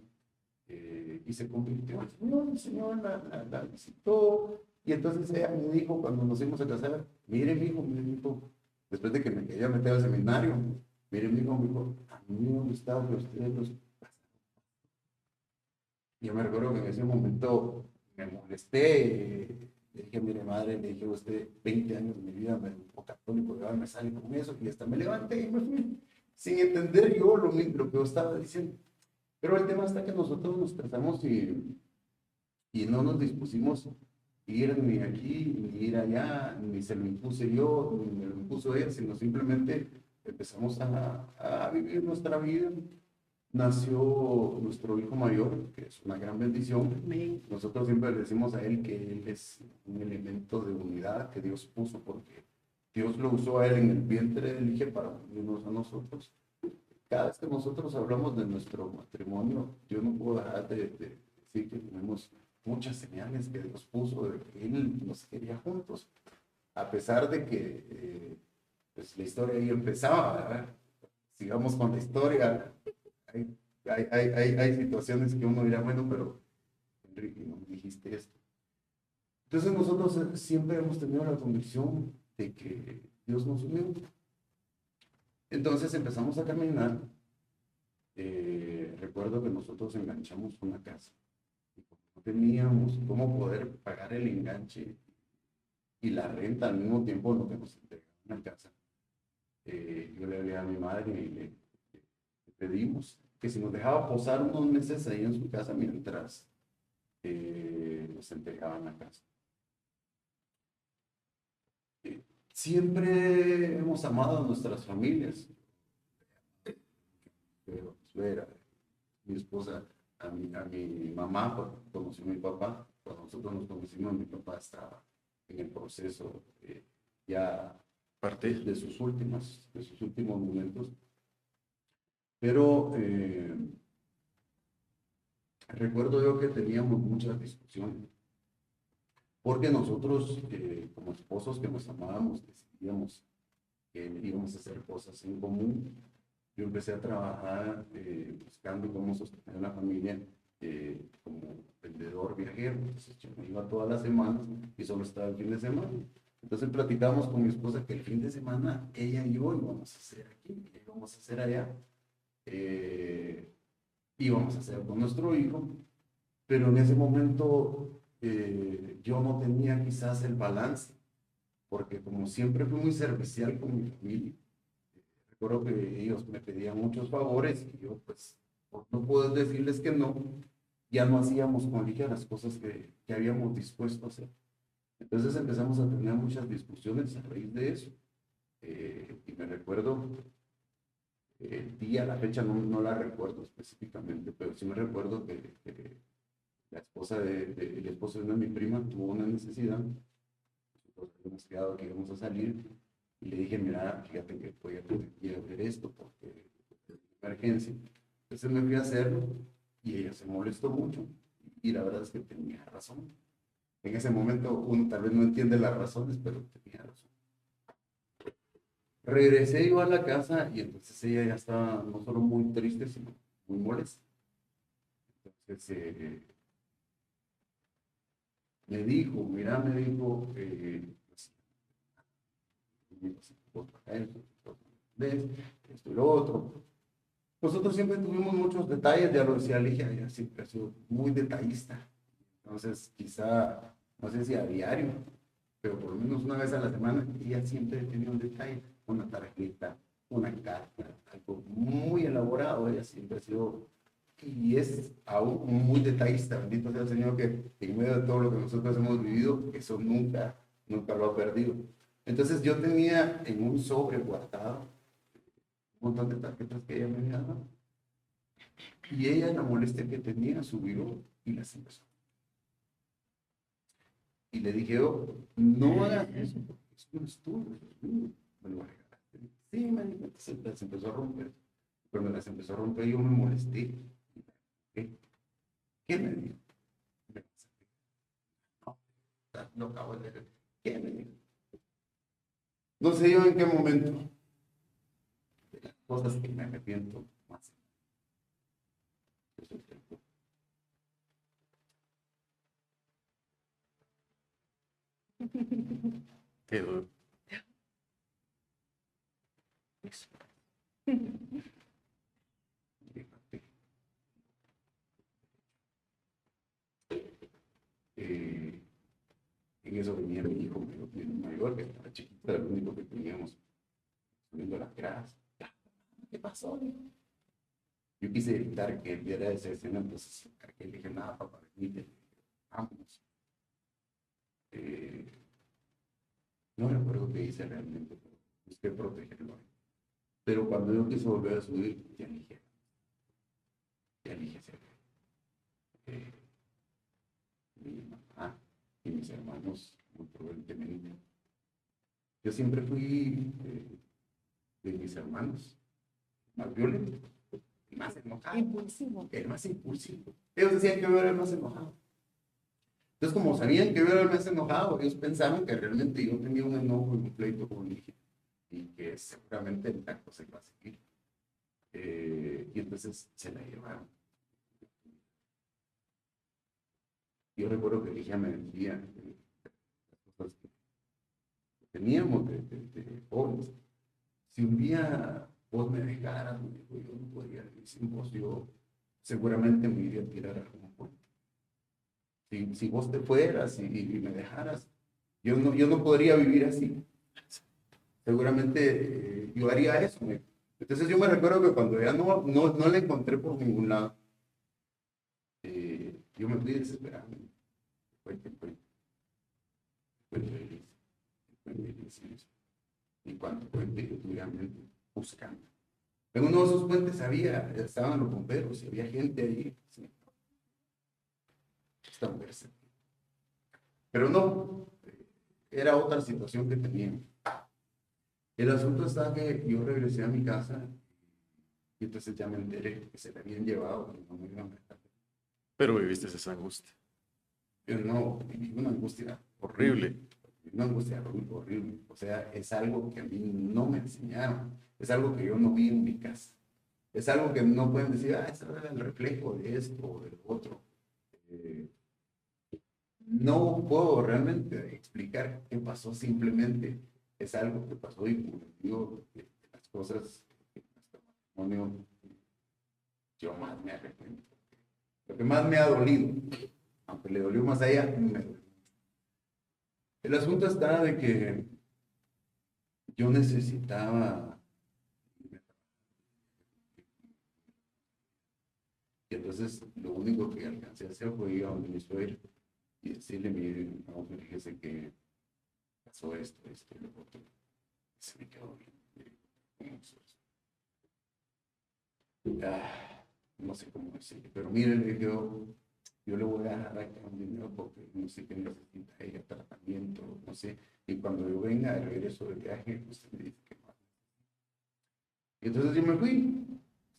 Speaker 3: Y se convirtió al Señor, el Señor la visitó, y entonces ella me dijo, cuando nos fuimos a casar, mire mi hijo, después de que me quería meter al seminario, mire mi hijo, a mí me gustaba que ustedes los pasaran. Yo me recuerdo que en ese momento me molesté, le dije, mire madre, le dije, usted 20 años de mi vida me educó católico, y ahora me sale con eso, y hasta me levanté y me fui, sin entender yo lo que yo estaba diciendo. Pero el tema está que nosotros nos casamos y no nos dispusimos ir ni aquí, ni ir allá, ni se lo impuse yo, ni me lo impuso ella, sino simplemente empezamos a vivir nuestra vida. Nació nuestro hijo mayor, que es una gran bendición. Nosotros siempre le decimos a él que él es un elemento de unidad que Dios puso, porque Dios lo usó a él en el vientre de Ligia para unirnos a nosotros. Cada vez que nosotros hablamos de nuestro matrimonio, yo no puedo dejar de decir que tenemos muchas señales que Dios puso de que Él nos quería juntos, a pesar de que pues la historia ahí empezaba, ¿verdad? Sigamos con la historia. Hay situaciones que uno dirá, bueno, pero Enrique, no me dijiste esto. Entonces nosotros siempre hemos tenido la convicción de que Dios nos unió. Entonces empezamos a caminar. Recuerdo que nosotros enganchamos una casa. Y no teníamos cómo poder pagar el enganche y la renta al mismo tiempo en lo que nos entregaron una casa. Yo le hablé a mi madre y le pedimos que si nos dejaba posar unos meses ahí en su casa mientras nos entregaban la casa. Siempre hemos amado a nuestras familias. Pero suegra, mi esposa, a mi mamá, cuando conoció a mi papá, cuando nosotros nos conocimos, mi papá estaba en el proceso ya
Speaker 2: Parte.
Speaker 3: de sus últimos momentos. Pero recuerdo yo que teníamos muchas discusiones, porque nosotros, como esposos que nos amábamos, decidíamos que íbamos a hacer cosas en común. Yo empecé a trabajar buscando cómo sostener la familia como vendedor viajero. Entonces yo me iba todas las semanas y solo estaba el fin de semana. Entonces platicamos con mi esposa que el fin de semana ella y yo íbamos a hacer aquí, íbamos a hacer allá, íbamos a hacer con nuestro hijo, pero en ese momento yo no tenía quizás el balance, porque como siempre fui muy servicial con mi familia, recuerdo que ellos me pedían muchos favores y yo pues no puedo decirles que no, ya no hacíamos con Ligia las cosas que habíamos dispuesto a hacer. Entonces empezamos a tener muchas discusiones a raíz de eso. Y me recuerdo, el día, la fecha no la recuerdo específicamente, pero sí me recuerdo que la esposa el esposo de una de mi prima tuvo una necesidad. Nosotros habíamos quedado que íbamos a salir y le dije, mira, fíjate que voy a tener que ir a ver esto porque es emergencia. Entonces me fui a hacerlo y ella se molestó mucho y la verdad es que tenía razón. En ese momento uno tal vez no entiende las razones, pero tenía razón. Regresé yo a la casa y entonces ella ya estaba no solo muy triste, sino muy molesta. Entonces me dijo, mira, esto y lo otro. Nosotros siempre tuvimos muchos detalles, ya lo decía Ligia, ella siempre ha sido muy detallista. Entonces, quizá, no sé si a diario, pero por lo menos una vez a la semana, ella siempre tenía un detalle, una tarjeta, una carta, algo muy elaborado. Ella siempre ha sido, y es aún muy detallista. Bendito sea el Señor que en medio de todo lo que nosotros hemos vivido, eso nunca lo ha perdido. Entonces, yo tenía en un sobre guardado un montón de tarjetas que ella me había dado. Y ella, la molestia que tenía, subió y las empezó. Y le dije, oh, no hagas eso, porque eso no es tuyo, eso es mío. Me lo regalaste. Sí, me dijo, entonces las empezó a romper. Cuando las empezó a romper, yo me molesté. ¿Qué? ¿Qué me dijo? No, no acabo de leer. ¿Qué me dijo? No sé yo en qué momento. De las cosas que me arrepiento más. Eso es el punto.
Speaker 2: Qué duro.
Speaker 3: Eso. En eso venía mi hijo mayor, que estaba chiquito, era el único que teníamos, subiendo las gradas. ¿Qué pasó? Yo quise evitar que él viera esa escena, entonces le dije, nada, papá, venite, vámonos. No recuerdo qué hice realmente, pero busqué protegerlo. Pero cuando yo quise volver a subir, ya dije, mi mamá y mis hermanos, muy prudentemente. Yo siempre fui de mis hermanos más violento, más enojado. Impulsivo. El más impulsivo. Ellos decían que yo era el más enojado. Entonces, como sabían que yo era el más enojado, ellos pensaban que realmente yo tenía un enojo y un pleito con Ligia y que seguramente el tacto se iba a seguir. Y entonces se la llevaron. Yo recuerdo que Ligia me decía las cosas que teníamos de jóvenes. Si un día vos me dejaras, me dijo, yo no podría vivir sin vos, yo seguramente me iría a tirar a algún puente. Si vos te fueras y me dejaras, yo no podría vivir así. Seguramente yo haría eso. Entonces yo me recuerdo que cuando ya no la encontré por ningún lado, yo me fui desesperando. Fue feliz. cuando puente yo tuve buscando. En uno de esos puentes estaban los bomberos y había gente ahí. Sí. Esta mujer se... Pero no, era otra situación que tenía. El asunto está que yo regresé a mi casa y entonces ya me enteré que se le habían llevado y no me iban a dejar.
Speaker 2: Pero viviste esa angustia.
Speaker 3: Yo no, viví una angustia
Speaker 2: Horrible.
Speaker 3: una angustia horrible. O sea, es algo que a mí no me enseñaron. Es algo que yo no vi en mi casa. Es algo que no pueden decir, eso era el reflejo de esto o del otro. No puedo realmente explicar qué pasó, simplemente es algo que pasó y como les digo, las cosas que nuestro matrimonio, yo más me arrepiento. Lo que más me ha dolido, aunque le dolió más a ella, me dolió. El asunto está de que yo necesitaba, y entonces lo único que alcancé a hacer fue ir a donde mi suegra y decirle, mire, no, fíjese que pasó esto y lo otro. Y se me quedó bien. No sé cómo decirle, pero mire, yo le voy a dejar acá un dinero porque no sé qué necesita ella, tratamiento, no sé. Y cuando yo venga de regreso del viaje, usted me dice que no. Y entonces yo me fui.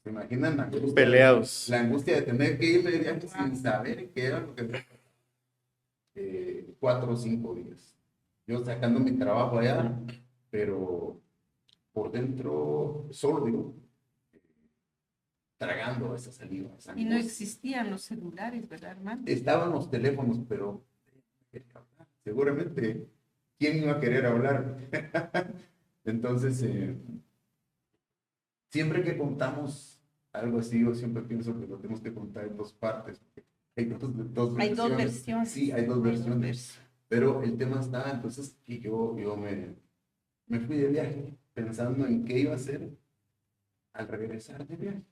Speaker 3: ¿Se imaginan la angustia?
Speaker 2: Peleados.
Speaker 3: La angustia de tener que irme de viaje sin saber qué era lo que me 4 o 5 días. Yo sacando mi trabajo allá, pero por dentro solo digo, tragando esa saliva. Esa
Speaker 5: Y no existían los celulares, ¿verdad, hermano?
Speaker 3: Estaban los teléfonos, pero seguramente, ¿quién iba a querer hablar? Entonces, siempre que contamos algo así, yo siempre pienso que lo tenemos que contar en 2 partes. Hay dos versiones.
Speaker 5: Hay 2 versiones.
Speaker 3: Sí, hay 2 versiones. Pero el tema está, entonces, que yo me fui de viaje pensando en qué iba a hacer al regresar de viaje.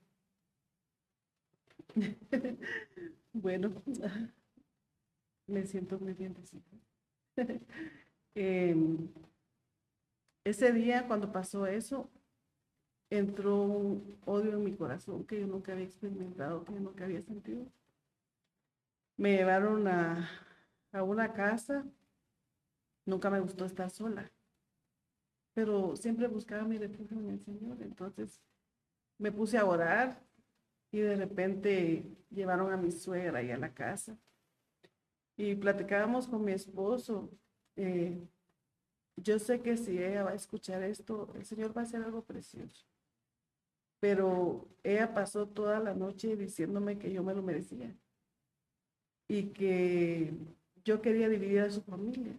Speaker 4: Bueno, me siento muy bien bendecida. Ese día, cuando pasó eso, entró un odio en mi corazón que yo nunca había experimentado, que yo nunca había sentido. Me llevaron a una casa. Nunca me gustó estar sola, pero siempre buscaba mi refugio en el Señor. Entonces me puse a orar y de repente llevaron a mi suegra ahí a la casa y platicábamos con mi esposo. Yo sé que si ella va a escuchar esto, el Señor va a hacer algo precioso. Pero ella pasó toda la noche diciéndome que yo me lo merecía y que yo quería dividir a su familia.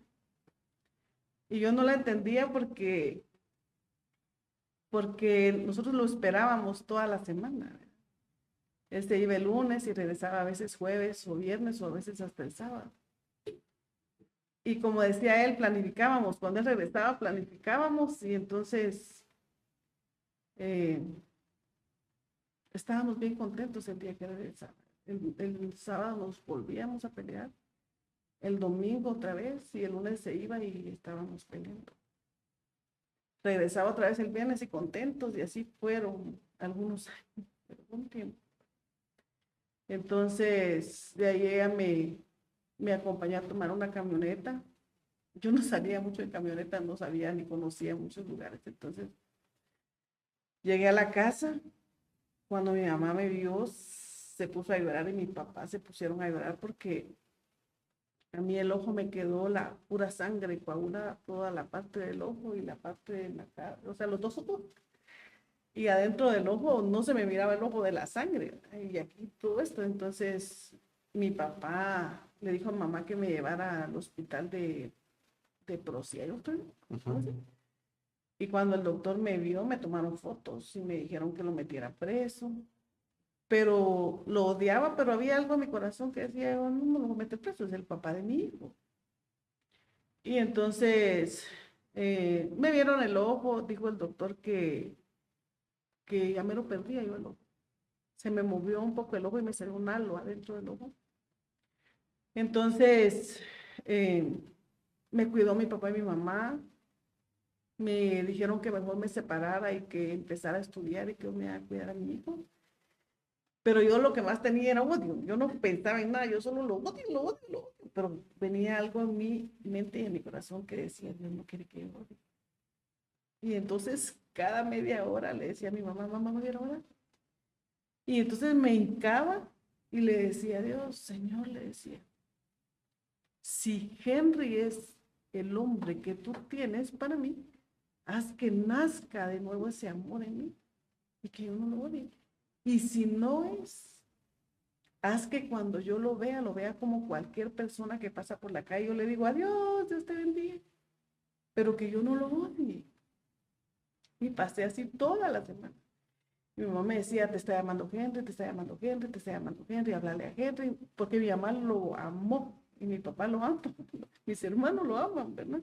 Speaker 4: Y yo no la entendía porque nosotros lo esperábamos toda la semana. Él se iba el lunes y regresaba a veces jueves o viernes o a veces hasta el sábado. Y como decía él, planificábamos. Cuando él regresaba, planificábamos y entonces estábamos bien contentos el día que regresaba. El sábado nos volvíamos a pelear. El domingo otra vez y el lunes se iba y estábamos peleando. Regresaba otra vez el viernes y contentos y así fueron algunos años, pero un tiempo. Entonces, de ahí ella me acompañó a tomar una camioneta. Yo no salía mucho de camioneta, no sabía ni conocía muchos lugares. Entonces, llegué a la casa. Cuando mi mamá me vio, se puso a llorar y mi papá se pusieron a llorar porque a mí el ojo me quedó la pura sangre, coagulada toda la parte del ojo y la parte de la cara, o sea, los 2 ojos. Y adentro del ojo no se me miraba el ojo de la sangre. Y aquí todo esto. Entonces, mi papá le dijo a mamá que me llevara al hospital de Procia. Y cuando el doctor me vio, me tomaron fotos y me dijeron que lo metiera preso. Pero lo odiaba, pero había algo en mi corazón que decía, no me lo voy a meter preso, es el papá de mi hijo. Y entonces me vieron el ojo, dijo el doctor que ya me lo perdía yo el ojo. Se me movió un poco el ojo y me salió un halo adentro del ojo. Entonces me cuidó mi papá y mi mamá. Me dijeron que mejor me separara y que empezara a estudiar y que me iba a cuidar a mi hijo. Pero yo lo que más tenía era odio. Yo no pensaba en nada, yo solo lo odio, lo odio, lo odio. Pero venía algo en mi mente y en mi corazón que decía, Dios no quiere que yo odie. Y entonces cada media hora le decía a mi mamá, mamá, ¿me vieron orar? Y entonces me hincaba y le decía a Dios, Señor, le decía, si Henry es el hombre que tú tienes para mí, haz que nazca de nuevo ese amor en mí y que yo no lo odie. Y si no es, haz que cuando yo lo vea como cualquier persona que pasa por la calle, yo le digo, adiós, Dios te bendiga, pero que yo no lo odie. Y pasé así toda la semana. Mi mamá me decía, te está llamando Henry, te está llamando Henry, te está llamando Henry, háblale a Henry, porque mi mamá lo amó y mi papá lo ama, mis hermanos lo aman, ¿verdad?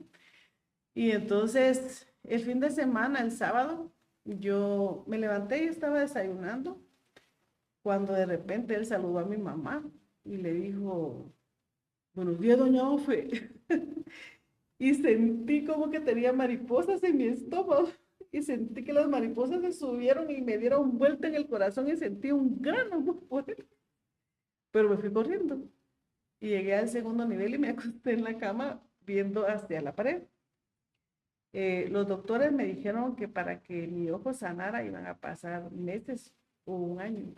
Speaker 4: Y entonces, el fin de semana, el sábado, yo me levanté y estaba desayunando, cuando de repente él saludó a mi mamá y le dijo, buenos días, doña Ofe. Y sentí como que tenía mariposas en mi estómago. Y sentí que las mariposas se subieron y me dieron vuelta en el corazón y sentí un gran amor por él. Pero me fui corriendo. Y llegué al segundo nivel y me acosté en la cama viendo hacia la pared. Los doctores me dijeron que para que mi ojo sanara iban a pasar meses o un año.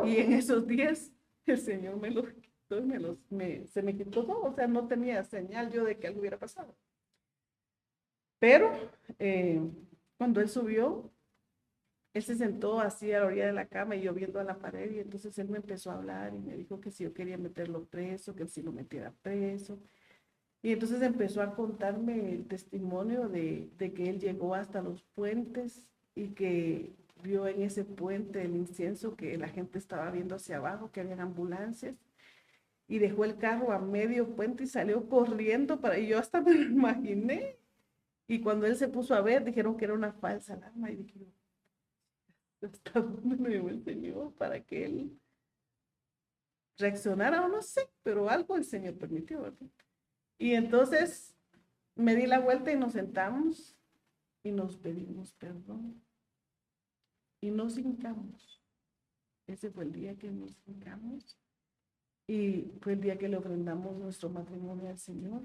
Speaker 4: Y en esos días el Señor me los quitó y se me quitó todo. O sea, no tenía señal yo de que algo hubiera pasado. Pero cuando él subió, él se sentó así a la orilla de la cama y yo viendo a la pared, y entonces él me empezó a hablar y me dijo que si yo quería meterlo preso, que si lo metiera preso. Y entonces empezó a contarme el testimonio de que él llegó hasta los puentes y que vio en ese puente el incienso que la gente estaba viendo hacia abajo, que habían ambulancias, y dejó el carro a medio puente y salió corriendo y yo hasta me lo imaginé. Y cuando él se puso a ver, dijeron que era una falsa alarma. Y dije, ¿hasta dónde me llevó el Señor para que él reaccionara? O no sé, pero algo el Señor permitió, ¿verdad? Y entonces me di la vuelta y nos sentamos y nos pedimos perdón. Y nos hincamos. Ese fue el día que nos hincamos. Y fue el día que le ofrendamos nuestro matrimonio al Señor.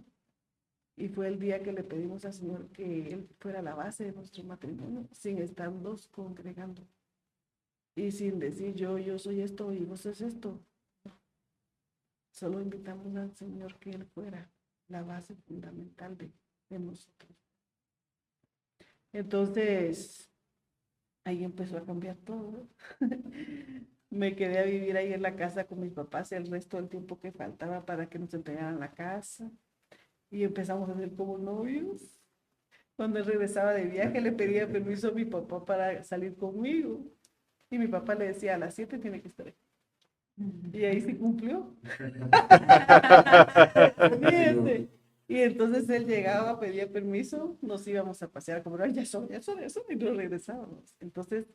Speaker 4: Y fue el día que le pedimos al Señor que Él fuera la base de nuestro matrimonio, sin estarnos congregando. Y sin decir yo soy esto y vos sos esto. Solo invitamos al Señor que Él fuera la base fundamental de nosotros. Entonces, ahí empezó a cambiar todo. Me quedé a vivir ahí en la casa con mis papás el resto del tiempo que faltaba para que nos entregaran la casa. Y empezamos a ser como novios. Cuando él regresaba de viaje, le pedía permiso a mi papá para salir conmigo. Y mi papá le decía, a las 7 tiene que estar ahí. Y ahí sí cumplió. Y entonces él llegaba, pedía permiso, nos íbamos a pasear como, ya son, y nos regresábamos. Entonces,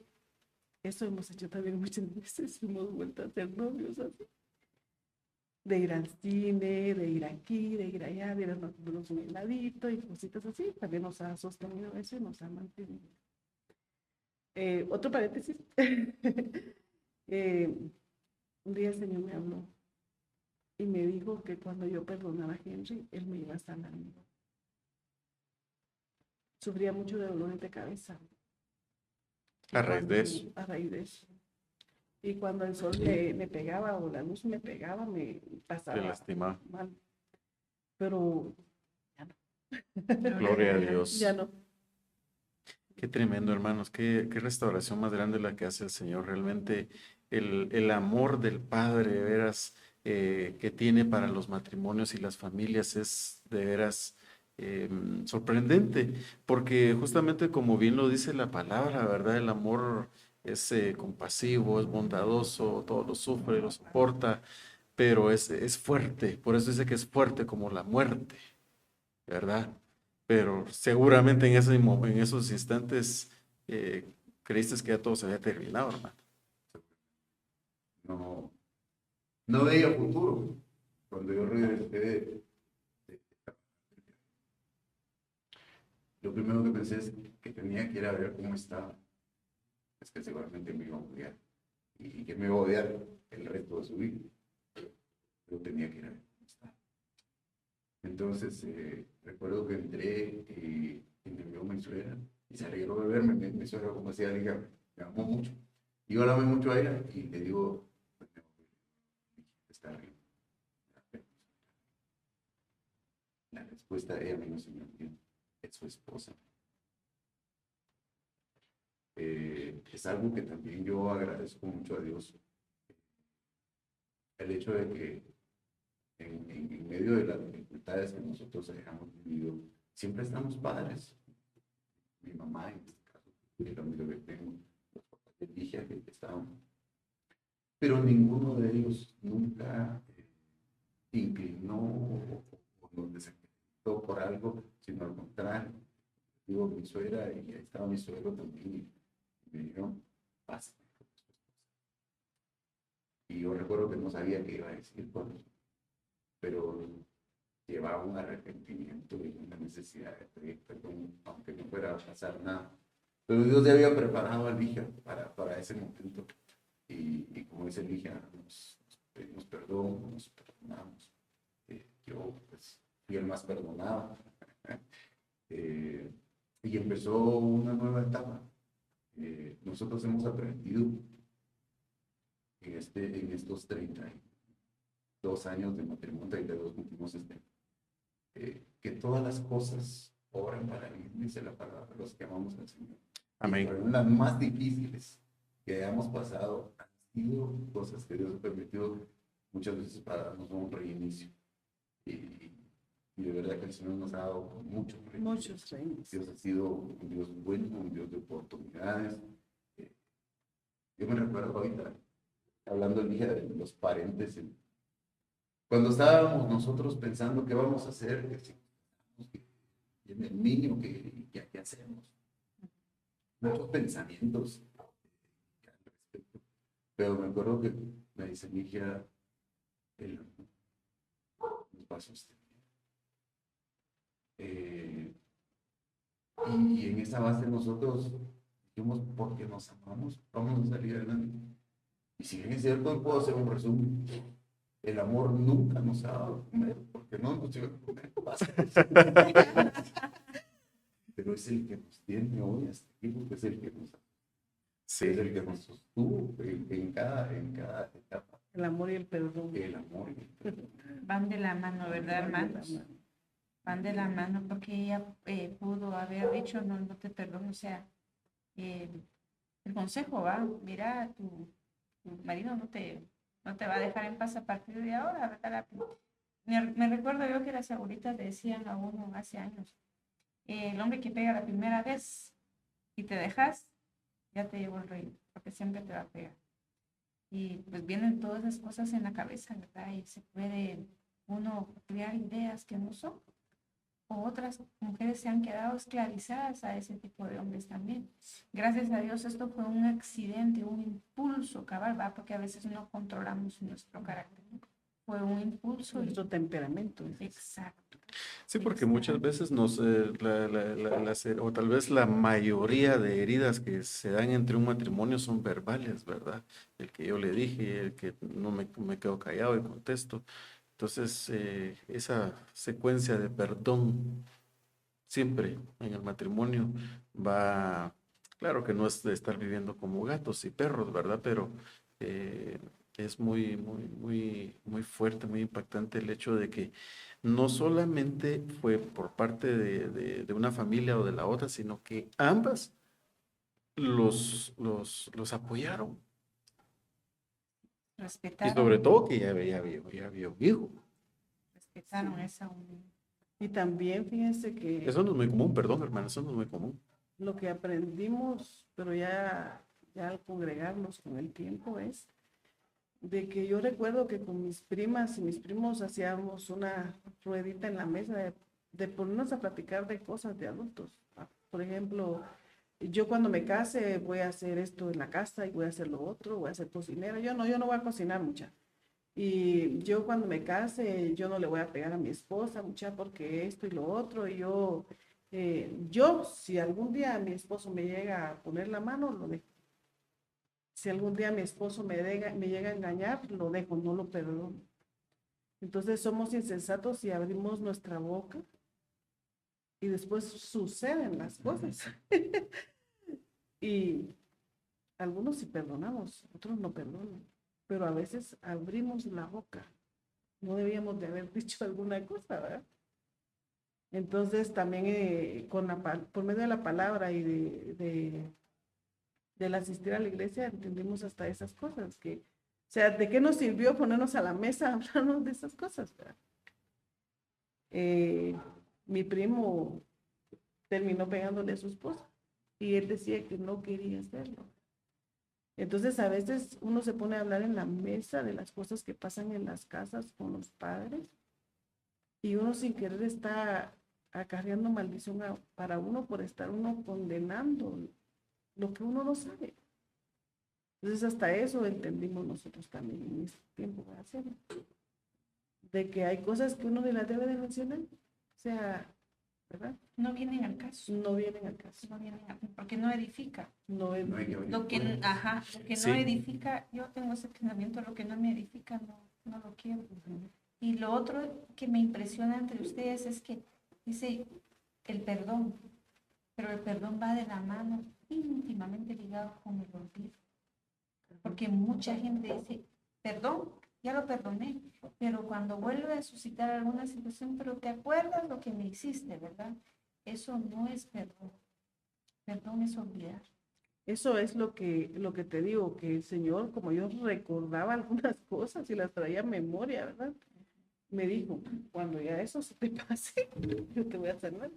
Speaker 4: eso hemos hecho también muchas veces, hemos vuelto a ser novios así. De ir al cine, de ir aquí, de ir allá, de ir a un heladito y cositas así. También nos ha sostenido eso y nos ha mantenido. Otro paréntesis. Un día el Señor me habló y me dijo que cuando yo perdonara a Henry, él me iba a sanar. Sufría mucho de dolores de cabeza.
Speaker 2: A raíz de eso.
Speaker 4: A raíz de eso. Y cuando el sol me pegaba o la luz me pegaba, me pasaba
Speaker 2: Te lastimaba.
Speaker 4: mal. Pero ya
Speaker 2: no. Gloria a Dios.
Speaker 4: Ya no.
Speaker 2: Qué tremendo, hermanos. Qué restauración más grande la que hace el Señor. Realmente el amor del Padre, de veras, que tiene para los matrimonios y las familias es de veras sorprendente. Porque justamente como bien lo dice la palabra, ¿verdad? El amor es compasivo, es bondadoso, todo lo sufre, lo soporta, pero es fuerte. Por eso dice que es fuerte como la muerte, ¿verdad? Pero seguramente en esos instantes creíste que ya todo se había terminado, hermano.
Speaker 3: No veía futuro. Cuando yo regresé, lo primero que pensé es que tenía que ir a ver cómo estaba. Es que seguramente me iba a odiar y que me iba a odiar el resto de su vida. Pero tenía que ir a ver cómo estaba. Entonces, recuerdo que entré y me vio mi suegra y se alegró de verme. Mi suegra, como decía, le dije, me amó mucho. Y yo la amé mucho a ella y le digo, está bien. La respuesta de ella me dijo, señor, es su esposa. Es algo que también yo agradezco mucho a Dios. El hecho de que en medio de las dificultades que nosotros hayamos vivido, siempre estamos padres. Mi mamá, en este caso, el amigo que tengo, los papás de Ligia que estaban. Pero ninguno de ellos nunca inclinó o nos desacreditó por algo, sino al contrario. Digo, mi suegra, y ahí estaba mi suegro también, y me dijeron, pásame con tu esposa. Y yo recuerdo que no sabía qué iba a decir por eso, pero llevaba un arrepentimiento y una necesidad de pedir perdón, aunque no fuera a pasar nada. Pero Dios ya había preparado a Ligia para ese momento. Y como dice Ligia, nos pedimos perdón, nos perdonamos. Yo pues, fui el más perdonado. Y empezó una nueva etapa. Nosotros hemos aprendido en estos 32 años de matrimonio, 32 últimos, que todas las cosas obran para bien, dice la palabra, los que amamos al Señor.
Speaker 2: Amén.
Speaker 3: Y las más difíciles que hayamos pasado han sido cosas que Dios ha permitido muchas veces para darnos un reinicio. Y de verdad que el Señor nos ha dado muchos
Speaker 4: Muchos reinicios.
Speaker 3: Dios ha sido un Dios bueno, un Dios de oportunidades. Yo me recuerdo ahorita, hablando el día de los paréntesis, cuando estábamos nosotros pensando qué vamos a hacer, que viene el niño, ¿qué hacemos? Muchos pensamientos al respecto. Pero me acuerdo que me dice mi hija, él nos va a sostener. Y en esa base nosotros dijimos, porque nos amamos, vamos a salir adelante. Y si bien es cierto, puedo hacer un resumen. El amor nunca nos ha dado de comer, porque no nos dio de comer. Pero es el que nos tiene hoy hasta aquí, porque es el que nos,
Speaker 2: Sí.
Speaker 3: es el que nos sostuvo en cada etapa.
Speaker 4: El amor y el perdón.
Speaker 3: El amor y el perdón.
Speaker 5: Van de la mano, ¿verdad, hermanos? Van de la mano, porque ella pudo haber dicho, no te perdono, o sea, el consejo va, mira, tu marido no te va a dejar en paz a partir de ahora, ¿verdad? Me recuerdo yo que las abuelitas decían a uno hace años, el hombre que pega la primera vez y te dejas, ya te llevó el reino, porque siempre te va a pegar. Y pues vienen todas esas cosas en la cabeza, ¿verdad? Y se puede uno crear ideas que no son. O otras mujeres se han quedado esclavizadas a ese tipo de hombres también. Gracias a Dios esto fue un accidente, un impulso cabal, ¿va? Porque a veces no controlamos nuestro carácter. Fue un impulso.
Speaker 4: Nuestro temperamento.
Speaker 5: Exacto.
Speaker 2: Sí, porque muchas veces o tal vez la mayoría de heridas que se dan entre un matrimonio son verbales, ¿verdad? El que yo le dije, el que no me quedo callado y contesto. Entonces, esa secuencia de perdón siempre en el matrimonio va, claro que no es de estar viviendo como gatos y perros, ¿verdad? Pero es muy, muy, muy, muy fuerte, muy impactante el hecho de que no solamente fue por parte de una familia o de la otra, sino que ambas los apoyaron. Y
Speaker 5: Respetaron,
Speaker 2: sobre todo que ya había hijo.
Speaker 5: respetaron esa unión.
Speaker 4: Y también fíjense que
Speaker 2: Eso no es muy común, perdón, hermano, eso no es muy común.
Speaker 4: lo que aprendimos, pero ya al congregarnos con el tiempo, es de que yo recuerdo que con mis primas y mis primos hacíamos una ruedita en la mesa de ponernos a platicar de cosas de adultos. Por ejemplo, yo cuando me case voy a hacer esto en la casa y voy a hacer lo otro, voy a ser cocinera. Yo no voy a cocinar mucha. Y yo cuando me case, yo no le voy a pegar a mi esposa mucha porque esto y lo otro. Y yo Yo, si algún día mi esposo me llega a poner la mano, lo dejo. Si algún día mi esposo me llega a engañar, lo dejo, no lo perdono. Entonces somos insensatos y abrimos nuestra boca y después suceden las cosas. Y algunos sí perdonamos, otros no perdonan, pero a veces abrimos la boca. No debíamos de haber dicho alguna cosa, ¿verdad? Entonces también por medio de la palabra y del asistir a la iglesia entendimos hasta esas cosas, que, o sea, ¿de qué nos sirvió ponernos a la mesa a hablarnos de esas cosas, ¿verdad? Mi primo terminó pegándole a su esposa y él decía que no quería hacerlo. Entonces a veces uno se pone a hablar en la mesa de las cosas que pasan en las casas con los padres y uno sin querer está acarreando maldición para uno por estar uno condenando lo que uno no sabe. Entonces hasta eso entendimos nosotros también en este tiempo para hacerlo. De que hay cosas que uno ni las debe de mencionar. O sea, ¿verdad?
Speaker 5: No vienen al caso.
Speaker 4: No vienen al caso.
Speaker 5: No vienen porque no edifica.
Speaker 3: No hay que abrir
Speaker 5: Lo que,
Speaker 3: puertas.
Speaker 5: lo que
Speaker 2: Sí.
Speaker 5: no edifica, yo tengo ese pensamiento, lo que no me edifica no lo quiero. Y lo otro que me impresiona entre ustedes es que dice el perdón, pero el perdón va de la mano íntimamente ligado con el olvido. Porque mucha gente dice, perdón, ya lo perdoné, pero cuando vuelve a suscitar alguna situación, pero te acuerdas lo que me hiciste, ¿verdad? Eso no es perdón. Perdón es olvidar.
Speaker 4: Eso es lo que te digo, que el Señor, como yo recordaba algunas cosas y las traía a memoria, ¿verdad? Me dijo, cuando ya eso se te pase, yo te voy a sanar.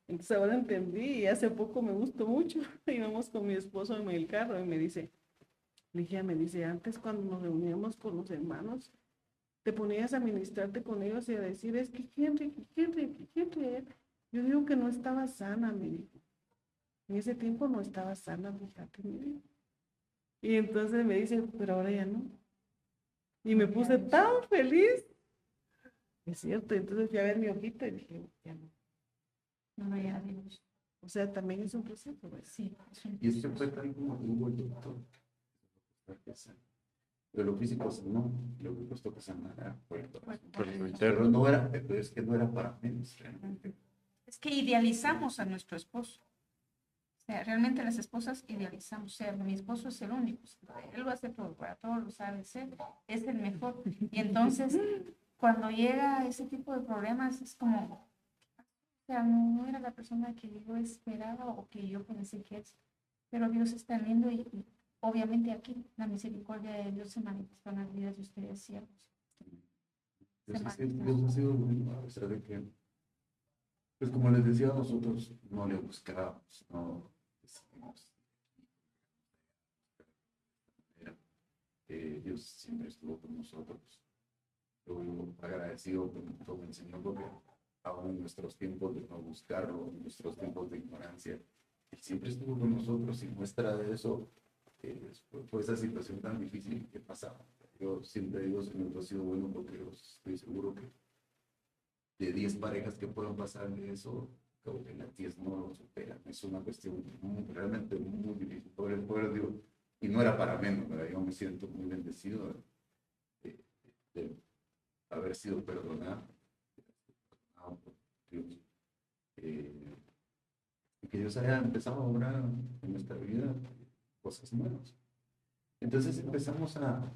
Speaker 4: Entonces ahora entendí y hace poco me gustó mucho. Íbamos con mi esposo en el carro y me dice, Ligia, me dice, antes cuando nos reuníamos con los hermanos, te ponías a ministrarte con ellos y a decir, es que Henry. Yo digo que no estaba sana, me dijo. En ese tiempo no estaba sana, fíjate, me dijo. Y entonces me dice, pero ahora ya no. Y me puse tan feliz. Es cierto, entonces fui a ver mi hojita y dije, ya no.
Speaker 5: No, ya Dios.
Speaker 4: O sea, también es un proceso, ¿verdad?
Speaker 5: Sí, es un
Speaker 3: Y esto fue tal como hubo el doctor. Pero lo físico sanó, lo que costó que sanara fue el corazón.
Speaker 2: Por lo
Speaker 3: Pero
Speaker 2: interno.
Speaker 3: no era, pero es que no era para menos realmente.
Speaker 5: Es que idealizamos a nuestro esposo. O sea, realmente las esposas idealizamos. O sea, mi esposo es el único. Él lo hace todo, para todo lo sabe hacer. Es el mejor. Y entonces, cuando llega ese tipo de problemas, es como, o sea, no era la persona que yo esperaba o que yo pensé que es. Pero Dios está lindo y obviamente aquí la misericordia de Dios se manifestó en las vidas de ustedes siervos.
Speaker 3: Dios ha sido bueno, a pesar de que, pues como les decía, nosotros no le buscábamos, no decidimos. Dios siempre estuvo con nosotros. Yo vivo agradecido con el Señor porque aún en nuestros tiempos de no buscarlo, en nuestros tiempos de ignorancia, Él siempre estuvo con nosotros y muestra de eso fue esa situación tan difícil que pasaba. Yo siempre digo, Señor, ha sido bueno porque yo estoy seguro que de 10 parejas que puedan pasar de eso, creo que las 10 no lo superan. Es una cuestión realmente muy difícil. Por el poder de Dios. Y no era para menos, ¿verdad? Yo me siento muy bendecido de haber sido perdonado por Dios. Y que Dios haya empezado a obrar en nuestra vida cosas nuevas. Entonces empezamos a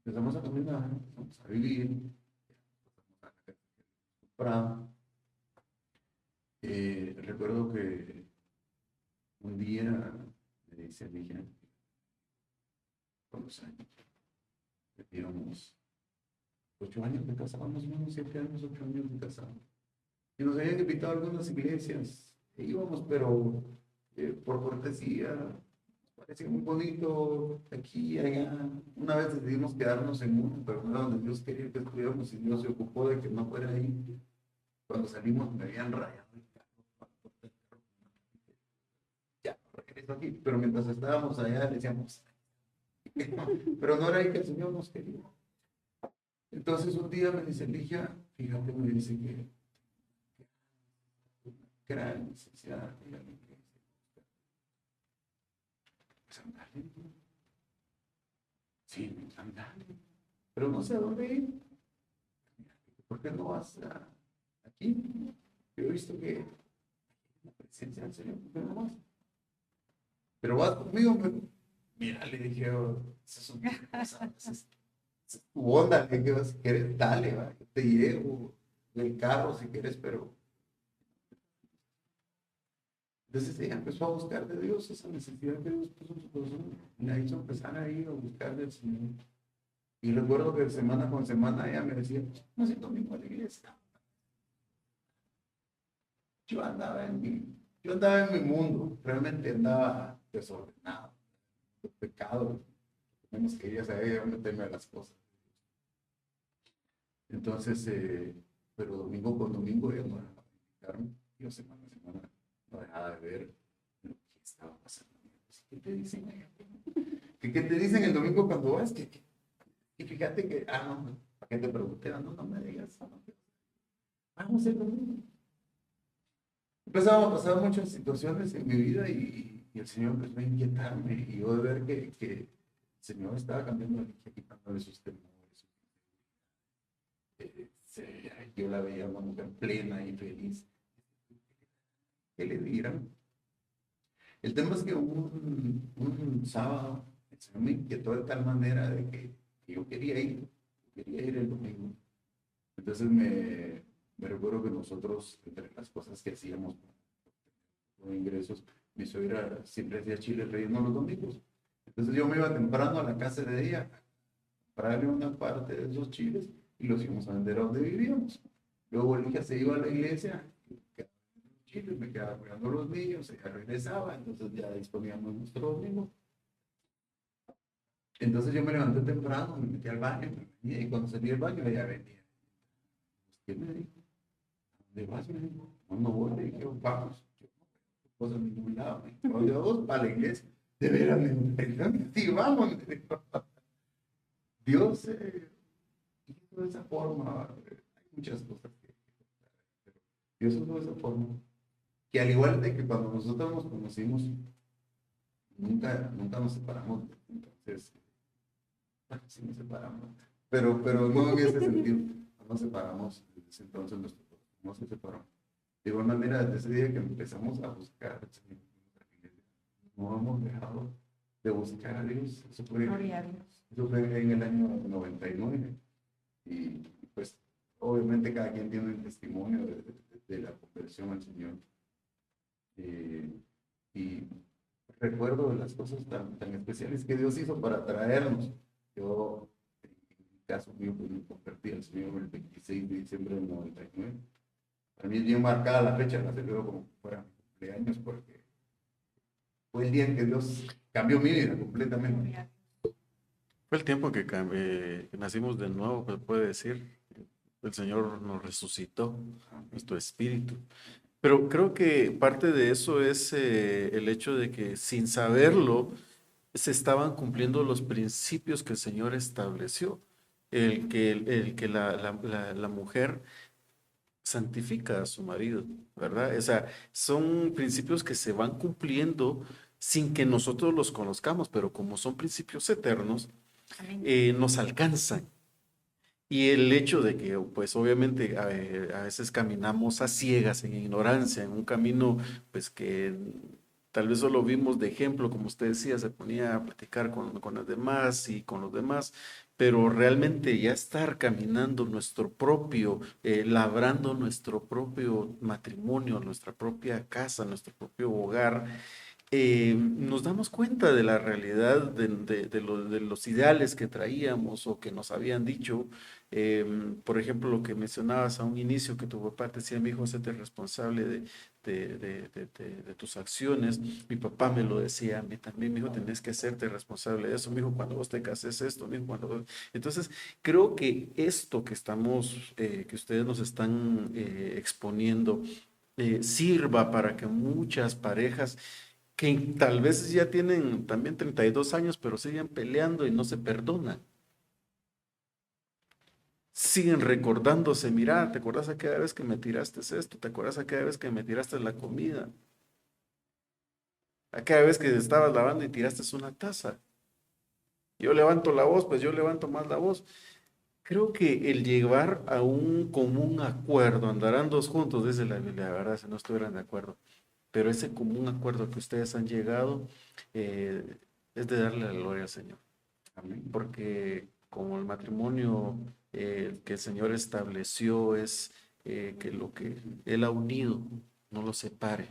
Speaker 3: caminar, empezamos a vivir, recuerdo que un día me dice Ligia, ¿cuántos años? Teníamos 8 años de casados, más o menos 7 años, 8 años de casados. Y nos habían invitado a algunas iglesias, e íbamos, pero por cortesía, parecía muy bonito, aquí y allá. Una vez decidimos quedarnos en uno, pero no era donde Dios quería que estuviéramos y Dios se ocupó de que no fuera ahí. Cuando salimos me habían rayado el carro. Ya, regreso aquí. Pero mientras estábamos allá le decíamos, pero no era ahí que el Señor nos quería. Entonces un día me dice Ligia, fíjate, me dice que era necesidad de la iglesia. Pues andale. Sí, andale. Pero no sé a dónde ir. ¿Por qué no vas aquí? Yo he visto que la presencia del Señor, ¿por qué no vas? Pero vas conmigo. Mira, le dije, esa es una cosa, es tu onda, le dije, si quieres, dale, va, yo te llevo en el carro si quieres, pero... Entonces ella empezó a buscar de Dios esa necesidad que Dios puso en su corazón. Y la hizo empezar a ir a buscar del Señor. Y recuerdo que semana con semana ella me decía, no siento mismo a la iglesia. Yo andaba en mi mundo, realmente andaba desordenado, de pecado, menos quería saber meterme a las cosas. Entonces, pero domingo con domingo ella no dejaba de invitarme, yo semana a semana no dejaba de ver lo que estaba pasando. ¿Qué te dicen? ¿Qué te dicen el domingo cuando vas? Y fíjate que, no, ¿para qué te pregunté? No me digas. Vamos el domingo. Empezaban a pasar muchas situaciones en mi vida y el Señor empezó a inquietarme y yo de ver que el Señor estaba cambiando la vida, quitándole sus temores. Yo la veía una mujer plena y feliz. ¿Qué le dirán? El tema es que un sábado el Señor me inquietó de tal manera de que yo quería ir el domingo. Entonces me recuerdo que nosotros, entre las cosas que hacíamos con ingresos, mi suegra siempre hacía chiles rellenos los domingos. Entonces yo me iba temprano a la casa de ella para darle una parte de esos chiles y los íbamos a vender a donde vivíamos. Luego el hija se iba a la iglesia, chiles, me quedaba cuidando a los niños, ella regresaba, entonces ya disponíamos nuestro domingo. Entonces yo me levanté temprano, me metí al baño, y cuando salí del baño ella venía. ¿Qué me dijo? ¿Dónde vas? Me dijo, no voy, le dije, vamos. Yo no puedo a ningún lado, me dijo, vamos para la iglesia. De veras, me dijo, sí, vamos. Me dijo. Dios hizo de esa forma, hay muchas cosas que pero Dios hizo de esa forma, que al igual de que cuando nosotros nos conocimos, nunca nos separamos, entonces, sí nos separamos, pero no en ese sentido, no nos separamos, desde ese entonces no se separó. De igual manera, desde ese día que empezamos a buscar al Señor, no hemos dejado de buscar a Dios. Eso fue en el año 99. Y pues, obviamente, cada quien tiene un testimonio de la conversión al Señor. Y recuerdo de las cosas tan especiales que Dios hizo para traernos. Yo, en mi caso mío, pues me convertí al Señor el 26 de diciembre del 99. Para mí es bien marcada la fecha, la celebro como si fuera mi cumpleaños, porque fue el día en que Dios cambió mi vida completamente.
Speaker 2: Fue el tiempo que nacimos de nuevo, pues puede decir. El Señor nos resucitó, nuestro espíritu. Pero creo que parte de eso es el hecho de que sin saberlo se estaban cumpliendo los principios que el Señor estableció. El que la mujer santifica a su marido, ¿verdad? O sea, son principios que se van cumpliendo sin que nosotros los conozcamos, pero como son principios eternos, nos alcanzan. Y el hecho de que, pues obviamente, a veces caminamos a ciegas, en ignorancia, en un camino, pues que tal vez solo vimos de ejemplo, como usted decía, se ponía a platicar con las demás y con los demás, pero realmente ya estar caminando nuestro propio, labrando nuestro propio matrimonio, nuestra propia casa, nuestro propio hogar, nos damos cuenta de la realidad de los ideales que traíamos o que nos habían dicho. Por ejemplo, lo que mencionabas a un inicio, que tu papá te decía, mi hijo, séte responsable de tus acciones. Mi papá me lo decía a mí también, mi hijo, tenés que hacerte responsable de eso, mi hijo, cuando vos te cases esto, mi hijo, cuando vos... Entonces, creo que esto que que ustedes nos están exponiendo, sirva para que muchas parejas que tal vez ya tienen también 32 años, pero siguen peleando y no se perdonan. siguen recordándose, mira, ¿te acuerdas aquella vez que me tiraste esto? ¿Te acuerdas aquella vez que me tiraste la comida? Aquella vez que estabas lavando y tiraste una taza. Yo levanto la voz, pues yo levanto más la voz. Creo que el llegar a un común acuerdo, andarán dos juntos, dice la Biblia, la verdad, si no estuvieran de acuerdo, pero ese común acuerdo que ustedes han llegado eh, es de darle la gloria al Señor. Amén. Porque como el matrimonio que el Señor estableció es que lo que Él ha unido no lo separe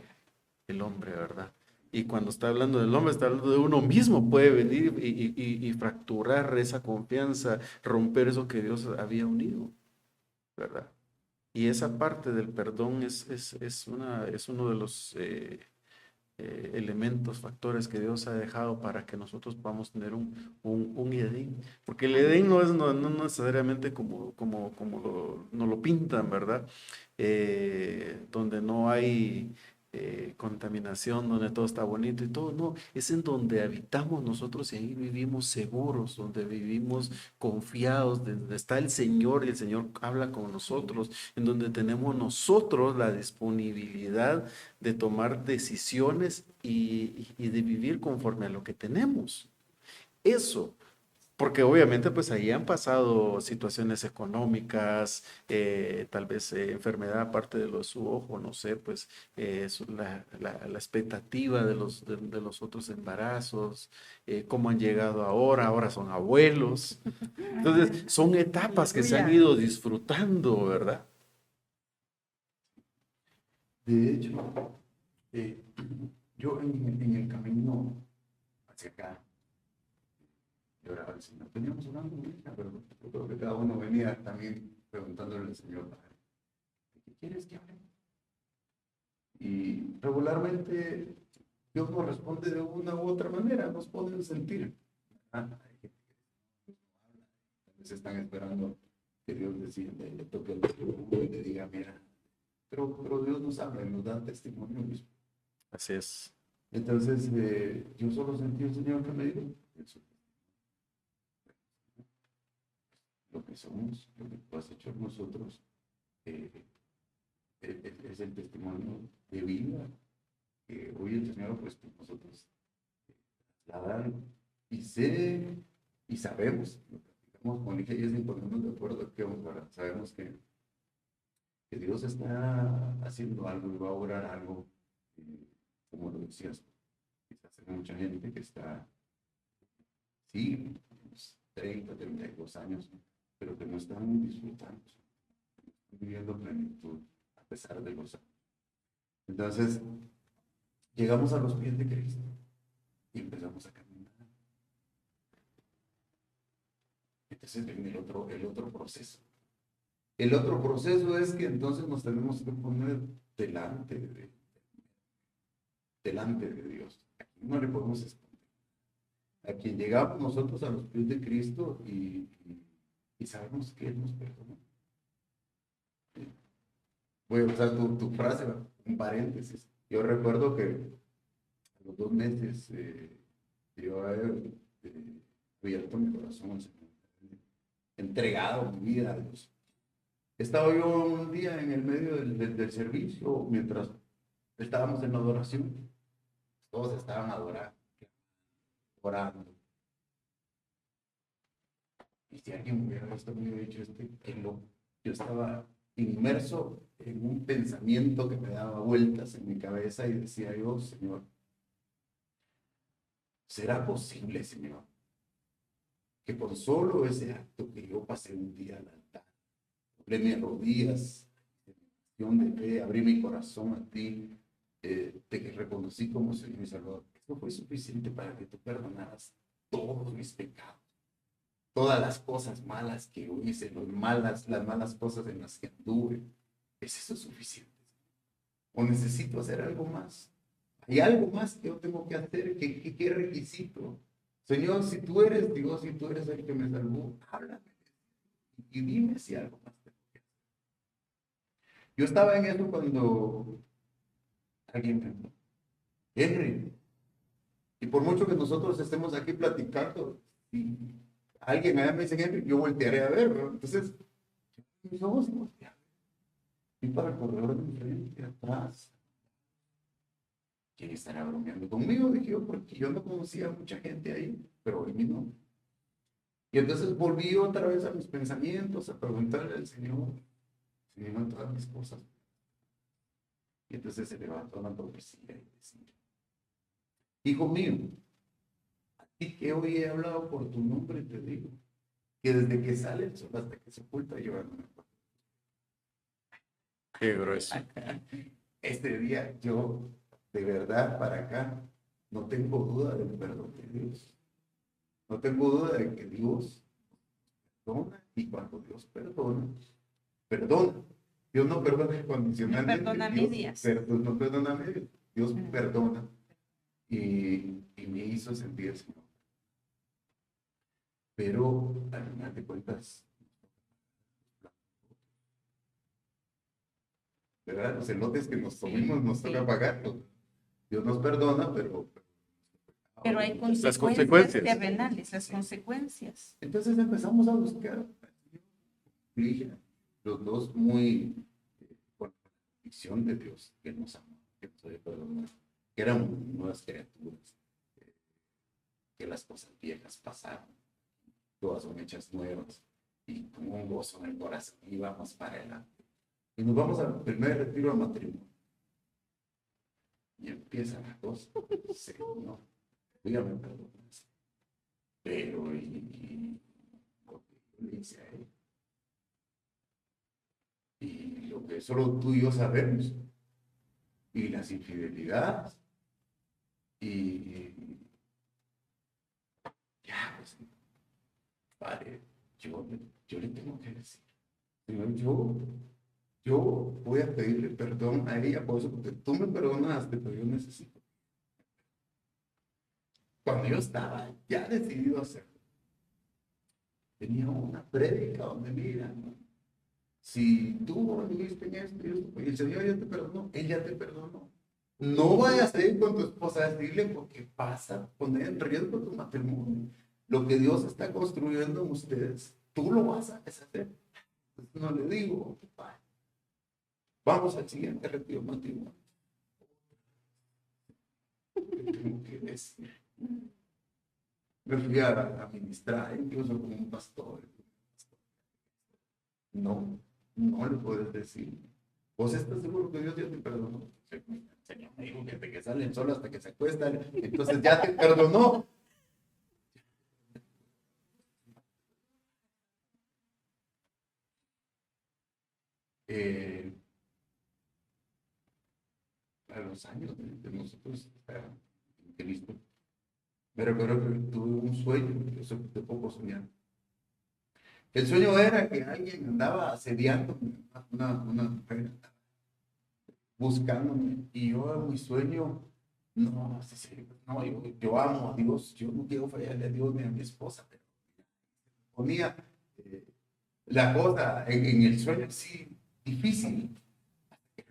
Speaker 2: el hombre, ¿verdad? Y cuando está hablando del hombre, está hablando de uno mismo, puede venir y fracturar esa confianza, romper eso que Dios había unido, ¿verdad? Y esa parte del perdón es uno de los elementos, factores que Dios ha dejado para que nosotros podamos tener un Edén. Porque el Edén no necesariamente como nos lo pintan, ¿verdad? Donde no hay contaminación, donde todo está bonito y todo, no, es en donde habitamos nosotros y ahí vivimos seguros, donde vivimos confiados, donde está el Señor y el Señor habla con nosotros, en donde tenemos nosotros la disponibilidad de tomar decisiones y de vivir conforme a lo que tenemos. Eso, porque obviamente pues ahí han pasado situaciones económicas, tal vez enfermedad aparte de lo de su ojo, no sé, pues la expectativa de los otros embarazos, cómo han llegado ahora son abuelos. Entonces son etapas que se han ido disfrutando, ¿verdad?
Speaker 3: De hecho, yo en el camino hacia acá, yo oraba al Señor. Teníamos orando, pero yo creo que cada uno venía también preguntándole al Señor, ¿qué quieres que hable? Y regularmente Dios nos responde de una u otra manera, nos pone en sentir. Hay gente que tal vez están esperando que Dios le toque el dedo y le diga, mira, pero Dios nos habla y nos da testimonio mismo.
Speaker 2: Así es.
Speaker 3: Entonces, yo solo sentí el Señor que me dijo, eso, lo que somos, lo que tú has hecho en nosotros, es el testimonio de vida que hoy el Señor ha puesto en nosotros. La dan y sé y sabemos, lo platicamos con ella y es ponernos de acuerdo que sabemos que Dios está haciendo algo y va a obrar algo, como lo decías, quizás hay mucha gente que está, sí, unos 30, 32 años, pero que no están disfrutando, están viviendo plenitud a pesar de los años. Entonces, llegamos a los pies de Cristo y empezamos a caminar. Entonces viene el otro proceso. El otro proceso es que entonces nos tenemos que poner delante de Dios. Aquí no le podemos esconder. A quien llegamos nosotros a los pies de Cristo y sabemos que Él nos perdonó. Voy a usar tu frase, un paréntesis. Yo recuerdo que a los 2 meses yo había abierto mi corazón al Señor, entregado mi vida a Dios. Estaba yo un día en el medio del servicio, mientras estábamos en la adoración, todos estaban adorando, orando. Y si alguien hubiera visto, me hubiera dicho, qué loco. Yo estaba inmerso en un pensamiento que me daba vueltas en mi cabeza y decía yo, Señor, ¿será posible, Señor, que por solo ese acto que yo pasé un día al altar, doblé mis rodillas, de fe, abrí mi corazón a ti, te reconocí como Señor y Salvador, esto fue suficiente para que tú perdonaras todos mis pecados, todas las cosas malas que yo hice, las malas cosas en las que anduve? ¿Es eso suficiente? ¿O necesito hacer algo más? ¿Hay algo más que yo tengo que hacer? ¿Qué requisito? Señor, si tú eres Dios, si tú eres el que me salvó, háblame y dime si algo más tengo que hacer. Yo estaba en eso cuando alguien me dijo, Henry, y por mucho que nosotros estemos aquí platicando, y alguien allá me dice Henry, yo voltearé a ver, ¿no? Entonces, mis ojos y volteé. Y para el corredor de enfrente, atrás. ¿Quién estará bromeando conmigo? Dije yo, porque yo no conocía a mucha gente ahí, pero a mí no. Y entonces volví otra vez a mis pensamientos, a preguntarle al Señor, Señor, todas mis cosas. Y entonces se levantó la profecía y decía, hijo mío, a ti que hoy he hablado por tu nombre, te digo, que desde que sale el sol hasta que se oculta, yo no me acuerdo.
Speaker 2: Qué grueso.
Speaker 3: Este día yo, de verdad, para acá, no tengo duda del perdón de Dios. No tengo duda de que Dios perdona, y cuando Dios perdona, perdona. Dios no perdona incondicionalmente.
Speaker 5: No perdona a
Speaker 3: Dios
Speaker 5: medias.
Speaker 3: no perdona a medias. Dios perdona. Y me hizo sentir, Señor. Pero al final de cuentas, ¿verdad? Los elotes que nos comimos nos toca pagarlos. Dios nos perdona, pero
Speaker 5: hay
Speaker 2: Las
Speaker 5: consecuencias
Speaker 2: consecuencias.
Speaker 5: terrenales, las consecuencias.
Speaker 3: entonces empezamos a buscar. Dije, los dos muy con la convicción de Dios que nos amó, que nos debe perdonar, que éramos nuevas criaturas, que las cosas viejas pasaron, todas son hechas nuevas y con un gozo en el corazón y vamos para adelante. Y nos vamos al primer retiro de matrimonio. Y empieza la cosa. Señor, dígame perdón. Pero y lo que yo le hice a él. Y lo que solo tú y yo sabemos. Y las infidelidades. Y ya, pues, padre, yo le tengo que decir. Señor, yo voy a pedirle perdón a ella por eso, porque tú me perdonaste, pero yo necesito. Cuando yo estaba ya decidido a hacerlo, tenía una prédica donde mira, ¿no? Si tú anduviste en esto y esto, y el Señor ya te perdonó, Él ya te perdonó. No vayas a ir con tu esposa a decirle porque pasa a poner en riesgo tu matrimonio. Lo que Dios está construyendo en ustedes, tú lo vas a deshacer. Entonces, no le digo, padre. Vamos al siguiente retiro matrimonial. Tengo que decir. Me fui a ministrar, incluso como un pastor. No le puedes decir. ¿Vos estás seguro que Dios ya te perdonó? Señor, me dijo que te salen solo hasta que se acuestan. Entonces ya te perdonó. A los años de nosotros en Cristo, me recuerdo que tuve un sueño, yo soy de poco soñar. El sueño era que alguien andaba asediando una mujer, buscándome, y yo en mi sueño, no, yo amo a Dios, yo no quiero fallarle a Dios ni a mi esposa, pero ponía la cosa en el sueño así, difícil.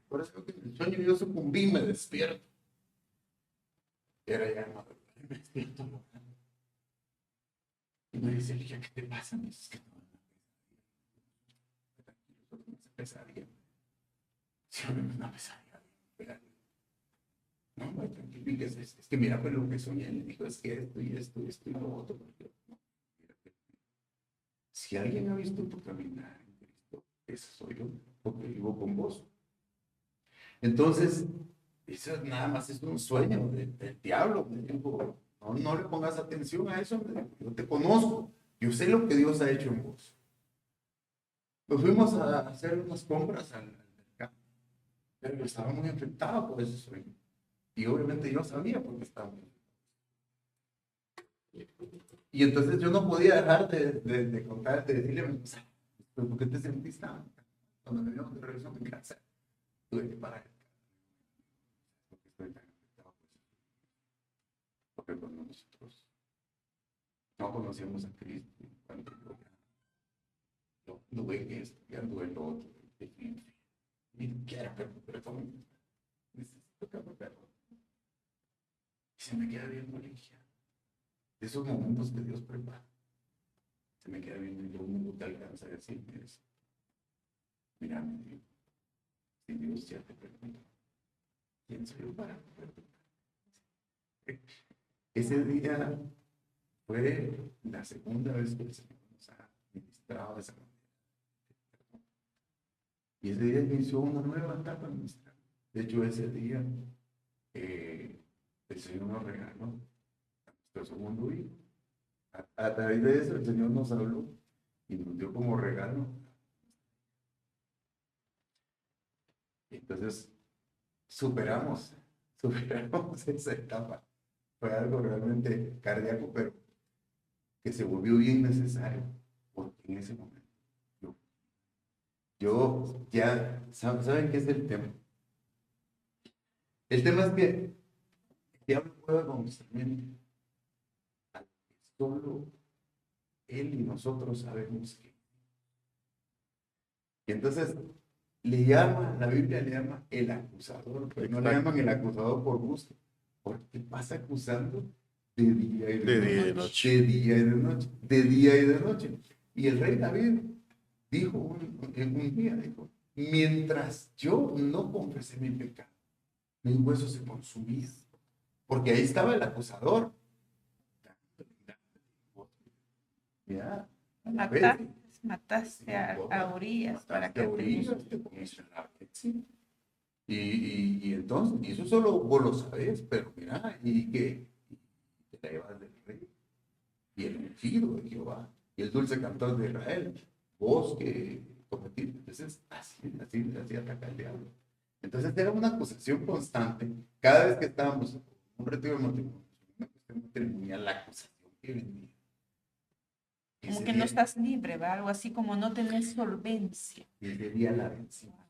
Speaker 3: Por eso que en el sueño yo sucumbí, me despierto. Era ya me despierto. Y me dice, Ligia, ¿qué te pasa? Me dice, es que no, tranquilo, una pesadilla. Sí, una pesadilla. No, tranquilo, es que mira, pues lo que soñé, le dijo, es que esto y esto y esto y lo otro. No, mira, si alguien ha visto tu caminar en Cristo, ese soy yo, porque vivo con vos. Entonces, eso nada más es un sueño del diablo. Me dijo, no le pongas atención a eso. Me dijo, yo te conozco, yo sé lo que Dios ha hecho en vos. Nos fuimos a hacer unas compras al mercado, pero yo estaba muy afectado por ese sueño. Y obviamente yo sabía porque estaba muy afectado. Y entonces yo no podía dejar de contar, de decirle a mi esposa, ¿por qué te sentís tan? Cuando me dio de regreso a mi casa, tuve que parar. Porque estoy tan afectado. Porque cuando nosotros no conocíamos a Cristo, cuando yo anduve en esto, y anduve en lo otro, y quiero perdón, necesito que me perdone. Y se me queda viendo Ligia. De esos momentos que Dios prepara. Se me queda viendo y yo no te alcanza a decirme eso. mira, mi hijo, si Dios ya te perdonó, ¿quién soy yo para perdonar? Ese día fue la segunda vez que el Señor nos ha ministrado de esa manera. Y ese día inició una nueva etapa nuestra. De hecho, ese día el Señor nos regaló a nuestro segundo hijo. A través de eso, el Señor nos habló y nos dio como regalo. Entonces, superamos esa etapa. Fue algo realmente cardíaco, pero que se volvió bien necesario, porque en ese momento yo ya, ¿saben qué es el tema? El tema es que el diablo juega con nuestra mente. Solo él y nosotros sabemos que. Y entonces la Biblia le llama el acusador, pero no le llaman el acusador por gusto, porque pasa acusando de día y de noche, de día y de noche, de día y de noche. Y el rey David dijo en un día, dijo, mientras yo no confesé mi pecado, mis huesos se consumían, porque ahí estaba el acusador. Ya,
Speaker 5: Mataste a Urias para que
Speaker 3: te comiste la sí. Y entonces, y eso solo vos lo sabés, pero mira, y que te la llevas del rey, y el ungido de Jehová, y el dulce cantor de Israel, vos que cometiste. Entonces, así ataca el diablo. Entonces, era una acusación constante. Cada vez que estábamos en un retiro de matrimonio, una cuestión matrimonial, la acusación que venía.
Speaker 5: Como que no estás libre, ¿verdad? Algo así como no tenés solvencia.
Speaker 3: Y ese día la vencimos.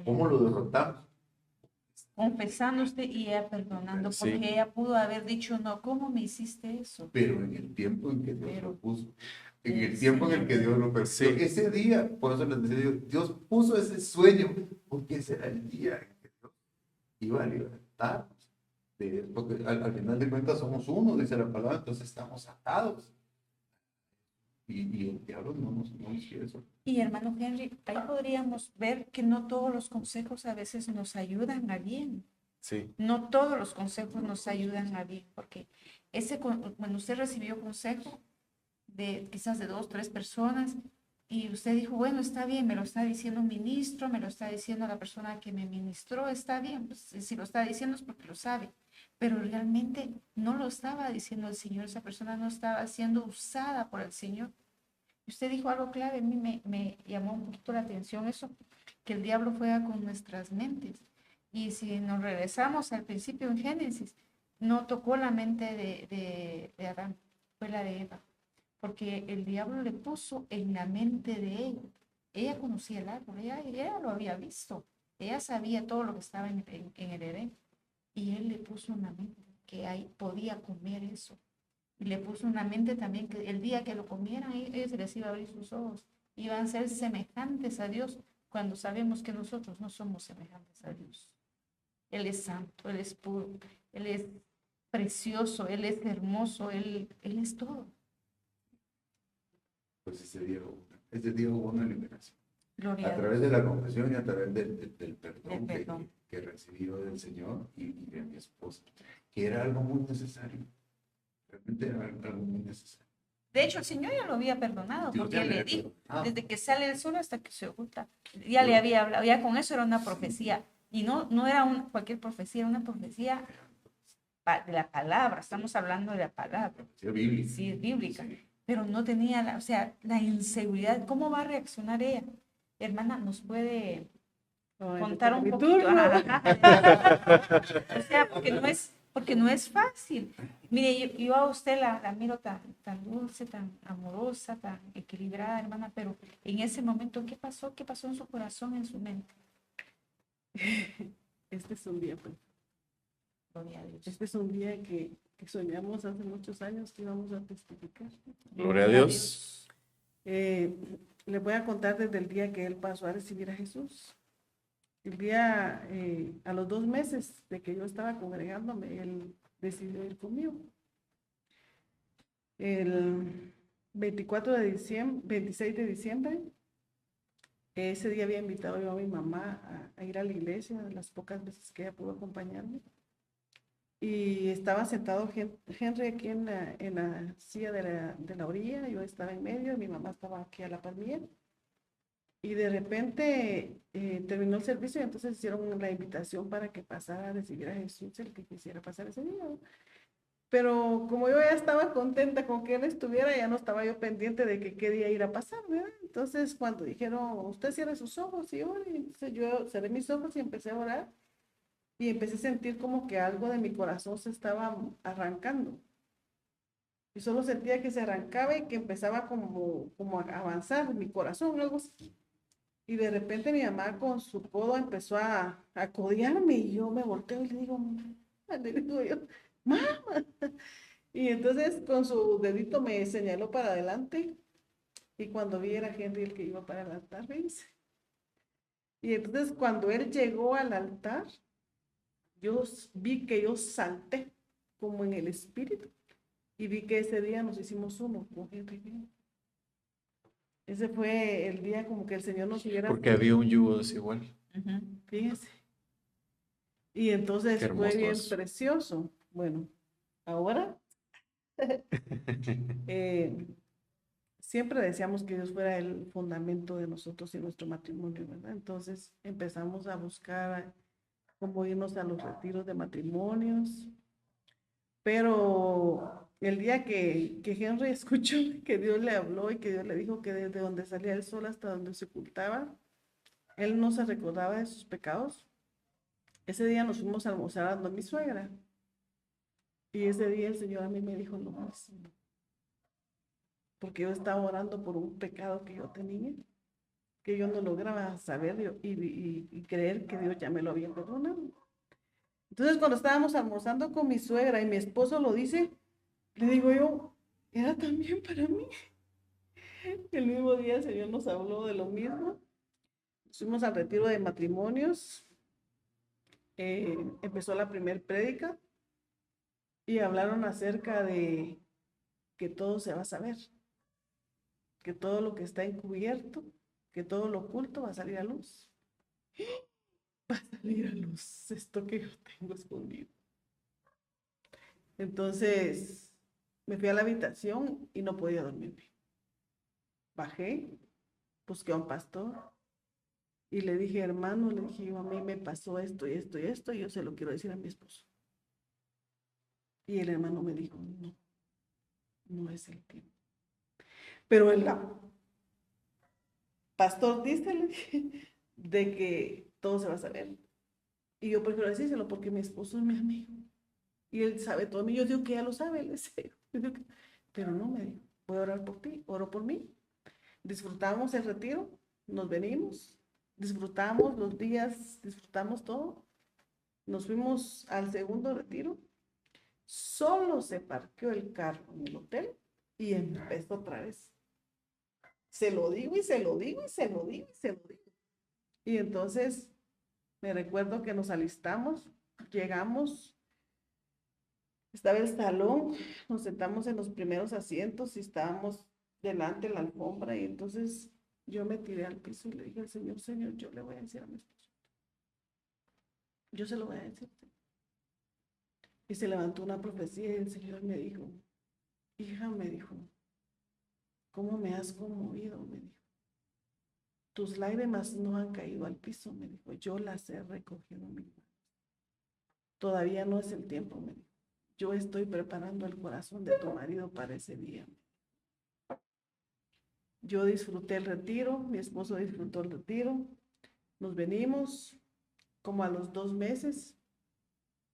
Speaker 3: ¿Cómo lo derrotamos?
Speaker 5: Confesando usted y ella perdonando, porque ella pudo haber dicho, no, ¿cómo me hiciste eso?
Speaker 3: Pero en el tiempo en que Dios lo puso, en el tiempo en el que Dios lo permitió, ese día, por eso les decía yo, Dios puso ese sueño, porque ese era el día en que Dios iba a libertarnos. Porque al final de cuentas somos uno, dice la palabra, entonces estamos atados. Y el diablo no nos quiere eso.
Speaker 5: Y hermano Henry, ahí podríamos ver que no todos los consejos a veces nos ayudan a bien.
Speaker 2: Sí.
Speaker 5: No todos los consejos nos ayudan a bien, porque cuando usted recibió consejo de quizás de 2, 3 personas, y usted dijo, bueno, está bien, me lo está diciendo un ministro, me lo está diciendo la persona que me ministró, está bien, pues, si lo está diciendo es porque lo sabe, pero realmente no lo estaba diciendo el Señor, esa persona no estaba siendo usada por el Señor. Y usted dijo algo clave, a mí me llamó un poquito la atención eso, que el diablo juega con nuestras mentes. Y si nos regresamos al principio en Génesis, no tocó la mente de Adán, fue la de Eva. Porque el diablo le puso en la mente de ella. Ella conocía el árbol, ella lo había visto. Ella sabía todo lo que estaba en el Edén. Y él le puso en la mente que podía comer eso. Y le puso en la mente también que el día que lo comieran, ellos les iba a abrir sus ojos. Iban a ser semejantes a Dios cuando sabemos que nosotros no somos semejantes a Dios. Él es santo, Él es puro, Él es precioso, Él es hermoso, Él es todo.
Speaker 3: Pues ese día hubo una liberación.
Speaker 5: Gloria
Speaker 3: a través de la confesión y a través del perdón que recibí del Señor y de mi esposa, que era algo muy necesario. Realmente era algo muy necesario.
Speaker 5: De hecho, el Señor ya lo había perdonado, porque Él le dijo, desde que sale el sol hasta que se oculta, ya le había hablado, ya con eso era una profecía, y no era cualquier profecía, era una profecía de la palabra, estamos hablando de la palabra.
Speaker 3: Bíblica.
Speaker 5: Sí, es bíblica. Sí. Pero no tenía, la inseguridad. ¿Cómo va a reaccionar ella? Hermana, ¿nos puede contar un poquito? O sea, porque no es fácil. Mire, yo a usted la miro tan dulce, tan amorosa, tan equilibrada, hermana, pero en ese momento, ¿qué pasó? ¿Qué pasó en su corazón, en su mente?
Speaker 4: Este es un día, pues.
Speaker 5: Gloria a Dios.
Speaker 4: Este es un día que soñamos hace muchos años que íbamos a testificar.
Speaker 2: Gloria a Dios.
Speaker 4: Le voy a contar desde el día que él pasó a recibir a Jesús. El día, a los 2 meses de que yo estaba congregándome, él decidió ir conmigo. El 26 de diciembre Ese día había invitado yo a mi mamá a ir a la iglesia, las pocas veces que ella pudo acompañarme. Y estaba sentado Henry aquí en la silla de la orilla, yo estaba en medio, y mi mamá estaba aquí a la par mía. Y de repente terminó el servicio y entonces hicieron la invitación para que pasara a recibir a Jesús, el que quisiera pasar ese día. Pero como yo ya estaba contenta con que él estuviera, ya no estaba yo pendiente de que qué día ir a pasar, ¿verdad? Entonces cuando dijeron, usted cierre sus ojos y ore, entonces yo cerré mis ojos y empecé a orar y empecé a sentir como que algo de mi corazón se estaba arrancando. Y solo sentía que se arrancaba y que empezaba como a avanzar mi corazón, algo así. Y de repente mi mamá con su codo empezó a codearme y yo me volteo y le digo yo, mamá. Y entonces con su dedito me señaló para adelante y cuando vi era Henry el que iba para el altar, ¿ves? Y entonces cuando él llegó al altar, yo vi que yo salté como en el espíritu y vi que ese día nos hicimos uno con Henry. Ese fue el día como que el Señor nos hubiera...
Speaker 2: Porque había un yugo desigual.
Speaker 4: Fíjense. Y entonces
Speaker 2: Qué
Speaker 4: fue
Speaker 2: hermoso
Speaker 4: bien
Speaker 2: eso.
Speaker 4: precioso. Bueno, ahora siempre deseamos que Dios fuera el fundamento de nosotros y nuestro matrimonio, ¿verdad? Entonces empezamos a buscar cómo irnos a los retiros de matrimonios, pero el día que Henry escuchó que Dios le habló y que Dios le dijo que desde donde salía el sol hasta donde se ocultaba, él no se recordaba de sus pecados. Ese día nos fuimos a almorzar a mi suegra y ese día el Señor a mí me dijo lo mismo, porque yo estaba orando por un pecado que yo tenía, que yo no lograba saber y creer que Dios ya me lo había perdonado. Entonces cuando estábamos almorzando con mi suegra y mi esposo lo dice, le digo yo, era también para mí. El mismo día el Señor nos habló de lo mismo. Fuimos al retiro de matrimonios, empezó la primer prédica y hablaron acerca de que todo se va a saber, que todo lo que está encubierto, que todo lo oculto va a salir a luz. Va a salir a luz esto que yo tengo escondido. Entonces me fui a la habitación y no podía dormirme. Bajé, busqué a un pastor y le dije, hermano, le dije yo, a mí me pasó esto y esto y esto, y yo se lo quiero decir a mi esposo. Y el hermano me dijo, no, no es el tiempo. Pero el pastor dice, le dije, de que todo se va a saber. Y yo prefiero decírselo porque mi esposo es mi amigo. Y él sabe todo. Y yo digo que ya lo sabe, le sé. Pero no me dijo, voy a orar por ti, oro por mí. Disfrutamos el retiro, nos venimos, disfrutamos los días, disfrutamos todo. Nos fuimos al segundo retiro. Solo se parqueó el carro en el hotel y empezó otra vez. Se lo digo y se lo digo y se lo digo y se lo digo. Y entonces me recuerdo que nos alistamos, llegamos, estaba el salón, nos sentamos en los primeros asientos y estábamos delante de la alfombra y entonces yo me tiré al piso y le dije al Señor, Señor, yo le voy a decir a mi esposo. Yo se lo voy a decir. Y se levantó una profecía y el Señor me dijo, hija, me dijo, ¿cómo me has conmovido? Me dijo. Tus lágrimas no han caído al piso, me dijo, yo las he recogido en mis manos. Todavía no es el tiempo, me dijo. Yo estoy preparando el corazón de tu marido para ese día. Yo disfruté el retiro, mi esposo disfrutó el retiro, nos venimos como a los 2 meses,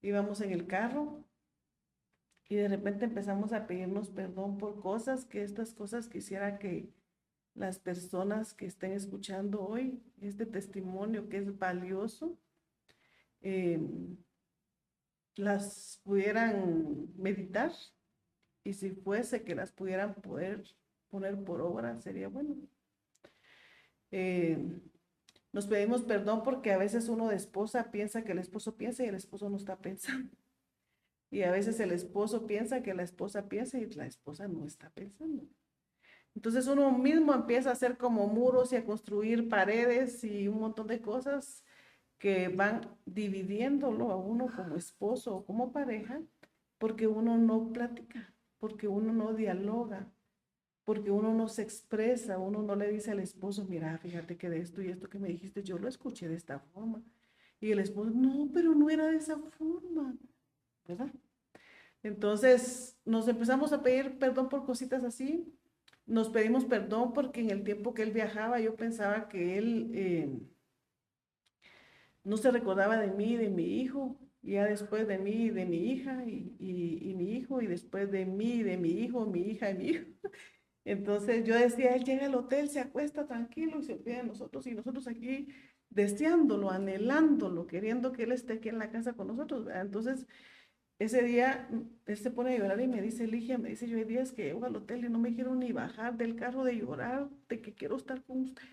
Speaker 4: íbamos en el carro y de repente empezamos a pedirnos perdón por cosas, que estas cosas quisiera que las personas que estén escuchando hoy este testimonio que es valioso, las pudieran meditar y si fuese que las pudieran poder poner por obra, sería bueno. Nos pedimos perdón porque a veces uno de esposa piensa que el esposo piensa y el esposo no está pensando. Y a veces el esposo piensa que la esposa piensa y la esposa no está pensando. Entonces uno mismo empieza a hacer como muros y a construir paredes y un montón de cosas que van dividiéndolo a uno como esposo o como pareja, porque uno no platica, porque uno no dialoga, porque uno no se expresa, uno no le dice al esposo, mira, fíjate que de esto y esto que me dijiste, yo lo escuché de esta forma. Y el esposo, no, pero no era de esa forma, ¿verdad? Entonces nos empezamos a pedir perdón por cositas así. Nos pedimos perdón porque en el tiempo que él viajaba yo pensaba que él no se recordaba de mí, de mi hijo, y ya después de mí, de mi hija y mi hijo, y después de mí, de mi hijo, mi hija y mi hijo. Entonces yo decía, él llega al hotel, se acuesta tranquilo y se olvida de nosotros y nosotros aquí deseándolo, anhelándolo, queriendo que él esté aquí en la casa con nosotros, ¿verdad? Entonces ese día él se pone a llorar y me dice, Ligia, me dice, yo hay días que llego al hotel y no me quiero ni bajar del carro de llorar, de que quiero estar con usted.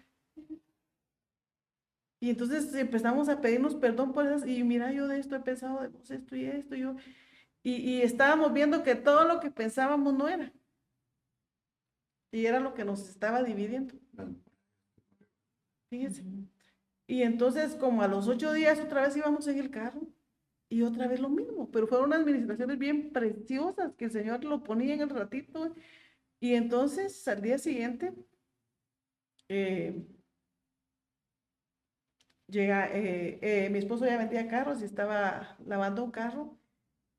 Speaker 4: Y entonces empezamos a pedirnos perdón por esas, y mira, yo de esto he pensado de vos, esto y esto, y estábamos viendo que todo lo que pensábamos no era, y era lo que nos estaba dividiendo. Fíjense. Y entonces, como a los 8 días, otra vez íbamos en el carro, y otra vez lo mismo, pero fueron unas administraciones bien preciosas que el Señor lo ponía en el ratito, y entonces al día siguiente, eh, mi esposo ya vendía carros y estaba lavando un carro.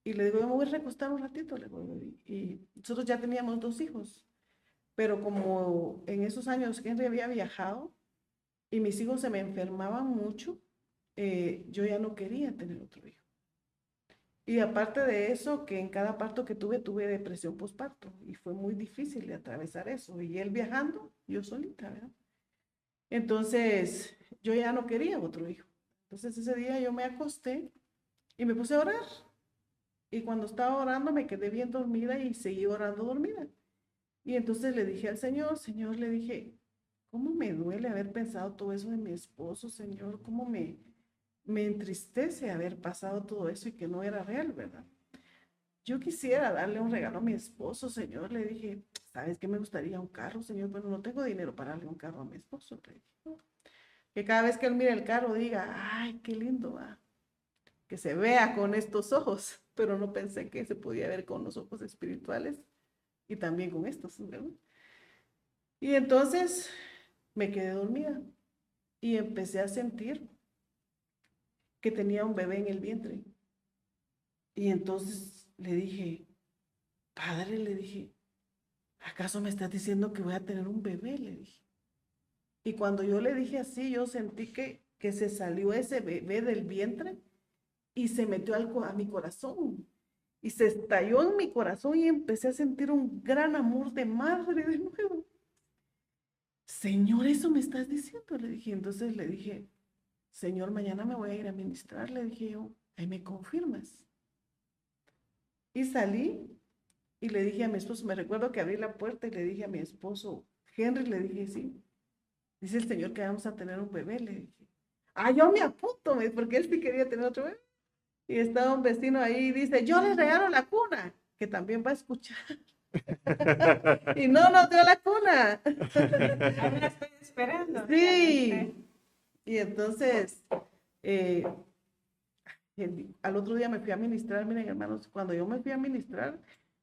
Speaker 4: Y le digo, yo me voy a recostar un ratito, le digo, y nosotros ya teníamos 2 hijos, pero como en esos años Henry había viajado y mis hijos se me enfermaban mucho, yo ya no quería tener otro hijo. Y aparte de eso, que en cada parto que tuve depresión postparto y fue muy difícil de atravesar eso. Y él viajando, yo solita, ¿verdad? Entonces, yo ya no quería otro hijo. Entonces ese día yo me acosté y me puse a orar. Y cuando estaba orando me quedé bien dormida y seguí orando dormida. Y entonces le dije al Señor, Señor, le dije, ¿cómo me duele haber pensado todo eso de mi esposo, Señor? ¿Cómo me entristece haber pasado todo eso y que no era real, ¿verdad? Yo quisiera darle un regalo a mi esposo, Señor. Le dije, ¿sabes qué? Me gustaría un carro, Señor, pero no tengo dinero para darle un carro a mi esposo. Le dije, "No". Que cada vez que él mire el carro diga, ay, qué lindo, va. Que se vea con estos ojos, pero no pensé que se podía ver con los ojos espirituales y también con estos, ¿verdad? Y entonces me quedé dormida y empecé a sentir que tenía un bebé en el vientre. Y entonces le dije, Padre, le dije, ¿acaso me estás diciendo que voy a tener un bebé? Le dije. Y cuando yo le dije así, yo sentí que se salió ese bebé del vientre y se metió a mi corazón. Y se estalló en mi corazón y empecé a sentir un gran amor de madre de nuevo. Señor, eso me estás diciendo, le dije. Entonces le dije, Señor, mañana me voy a ir a ministrar, le dije yo, ahí me confirmas. Y salí y le dije a mi esposo, me recuerdo que abrí la puerta y le dije a mi esposo, Henry, le dije, sí, dice el Señor que vamos a tener un bebé, le dije. Ah, yo me apunto, porque él sí quería tener otro bebé. Y estaba un vecino ahí y dice, yo les regalo la cuna, que también va a escuchar. Y no nos dio la cuna.
Speaker 5: Ahí la estoy esperando.
Speaker 4: Sí. Y entonces, al otro día me fui a ministrar. Miren, hermanos, cuando yo me fui a ministrar,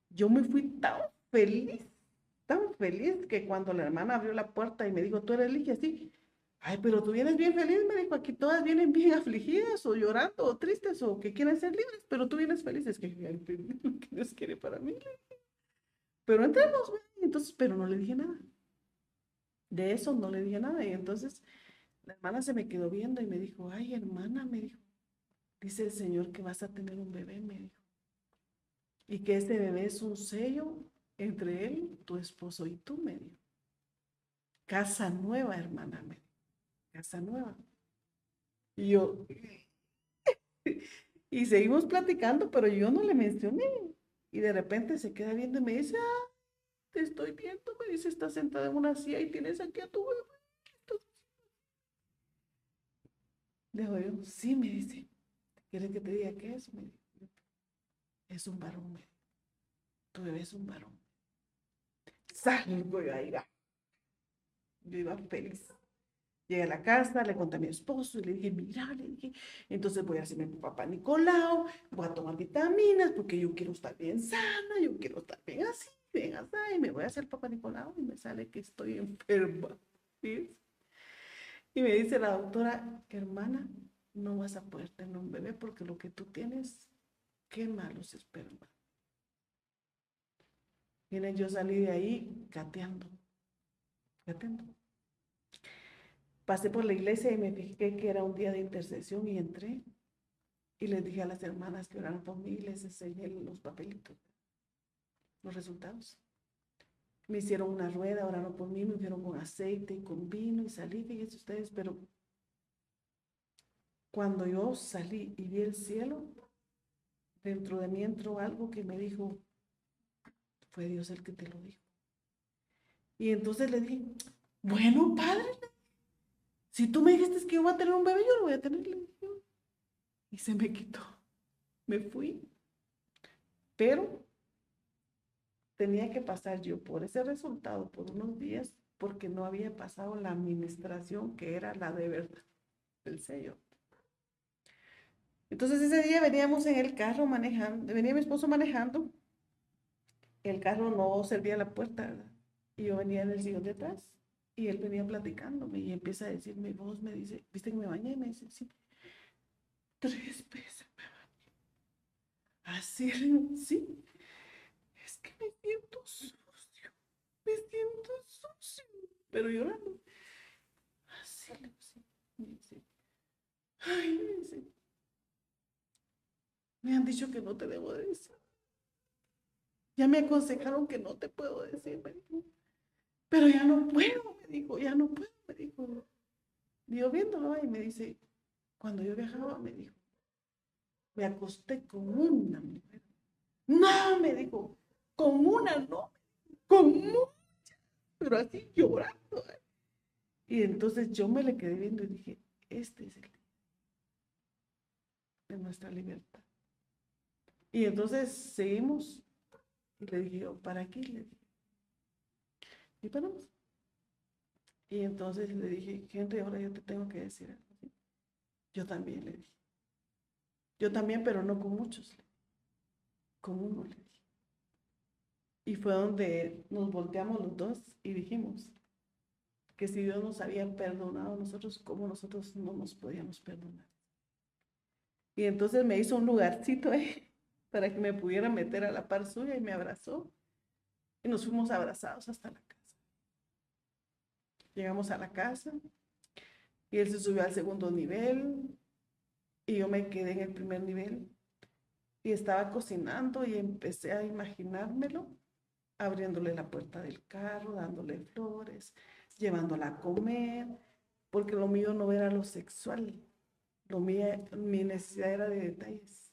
Speaker 4: yo me fui tan feliz, que cuando la hermana abrió la puerta y me dijo, ¿tú eres Ligia? Sí. Ay, pero tú vienes bien feliz, me dijo, aquí todas vienen bien afligidas o llorando o tristes o que quieren ser libres, pero tú vienes feliz. Es que ay, lo que Dios quiere para mí. Pero entremos, entonces, pero no le dije nada. De eso no le dije nada. Y entonces la hermana se me quedó viendo y me dijo, ay, hermana, me dijo, dice el Señor que vas a tener un bebé, me dijo. Y que ese bebé es un sello entre él, tu esposo y tú, me dijo. Casa nueva, hermana, me dijo. Casa nueva. Y yo, y seguimos platicando, pero yo no le mencioné. Y de repente se queda viendo y me dice, ah, te estoy viendo, me dice, estás sentada en una silla y tienes aquí a tu bebé. Le digo yo, sí, me dice, ¿quieres que te diga qué es? Me dijo, es un varón, me dijo. Tu bebé es un varón. salgo yo ahí, yo iba feliz. Llegué a la casa, le conté a mi esposo y le dije, mira, le dije, entonces voy a hacerme mi papá Nicolau, voy a tomar vitaminas porque yo quiero estar bien sana, yo quiero estar bien así, y me voy a hacer papá Nicolau y me sale que estoy enferma. ¿Sí? Y me dice la doctora, hermana, no vas a poder tener un bebé porque lo que tú tienes quema los espermas. Miren, yo salí de ahí gateando. Pasé por la iglesia y me fijé que era un día de intercesión y entré y les dije a las hermanas que oraron por mí y les enseñé los papelitos, los resultados. Me hicieron una rueda, oraron por mí, me dieron con aceite y con vino y salí, fíjense ustedes, pero cuando yo salí y vi el cielo, dentro de mí entró algo que me dijo, fue Dios el que te lo dijo. Y entonces le dije, bueno, padre, si tú me dijiste que yo voy a tener un bebé, yo lo voy a tener. Y se me quitó. Me fui. Pero tenía que pasar yo por ese resultado por unos días porque no había pasado la administración que era la de verdad, el sello. Entonces ese día veníamos en el carro manejando, venía mi esposo manejando, el carro no servía la puerta, ¿verdad? Y yo venía en el sillón de atrás y él venía platicándome y empieza a decirme, vos me dice, ¿viste que me bañé? Y me dice, sí, 3 veces me bañé. Así, sí, es que me siento sucio, pero llorando. Así le dice, ay, me dice, me han dicho que no te debo de decir. Ya me aconsejaron que no te puedo decir, me dijo. Pero ya no puedo, me dijo, ya no puedo, me dijo. Y yo viéndolo ahí me dice, cuando yo viajaba, me dijo, me acosté con una mujer. No, me dijo, con una no, con muchas, pero así llorando. Y entonces yo me le quedé viendo y dije, este es el día de nuestra libertad. Y entonces seguimos y le dije, ¿para aquí? Le dije, y paramos. Y entonces le dije, Henry, ahora yo te tengo que decir algo. Yo también le dije. Yo también, pero no con muchos. Con uno le dije. Y fue donde nos volteamos los dos y dijimos que si Dios nos había perdonado a nosotros, ¿cómo nosotros no nos podíamos perdonar? Y entonces me hizo un lugarcito ahí para que me pudiera meter a la par suya y me abrazó. Y nos fuimos abrazados hasta la casa. Llegamos a la casa y él se subió al segundo nivel y yo me quedé en el primer nivel y estaba cocinando y empecé a imaginármelo, abriéndole la puerta del carro, dándole flores, llevándola a comer, porque lo mío no era lo sexual, mi necesidad era de detalles.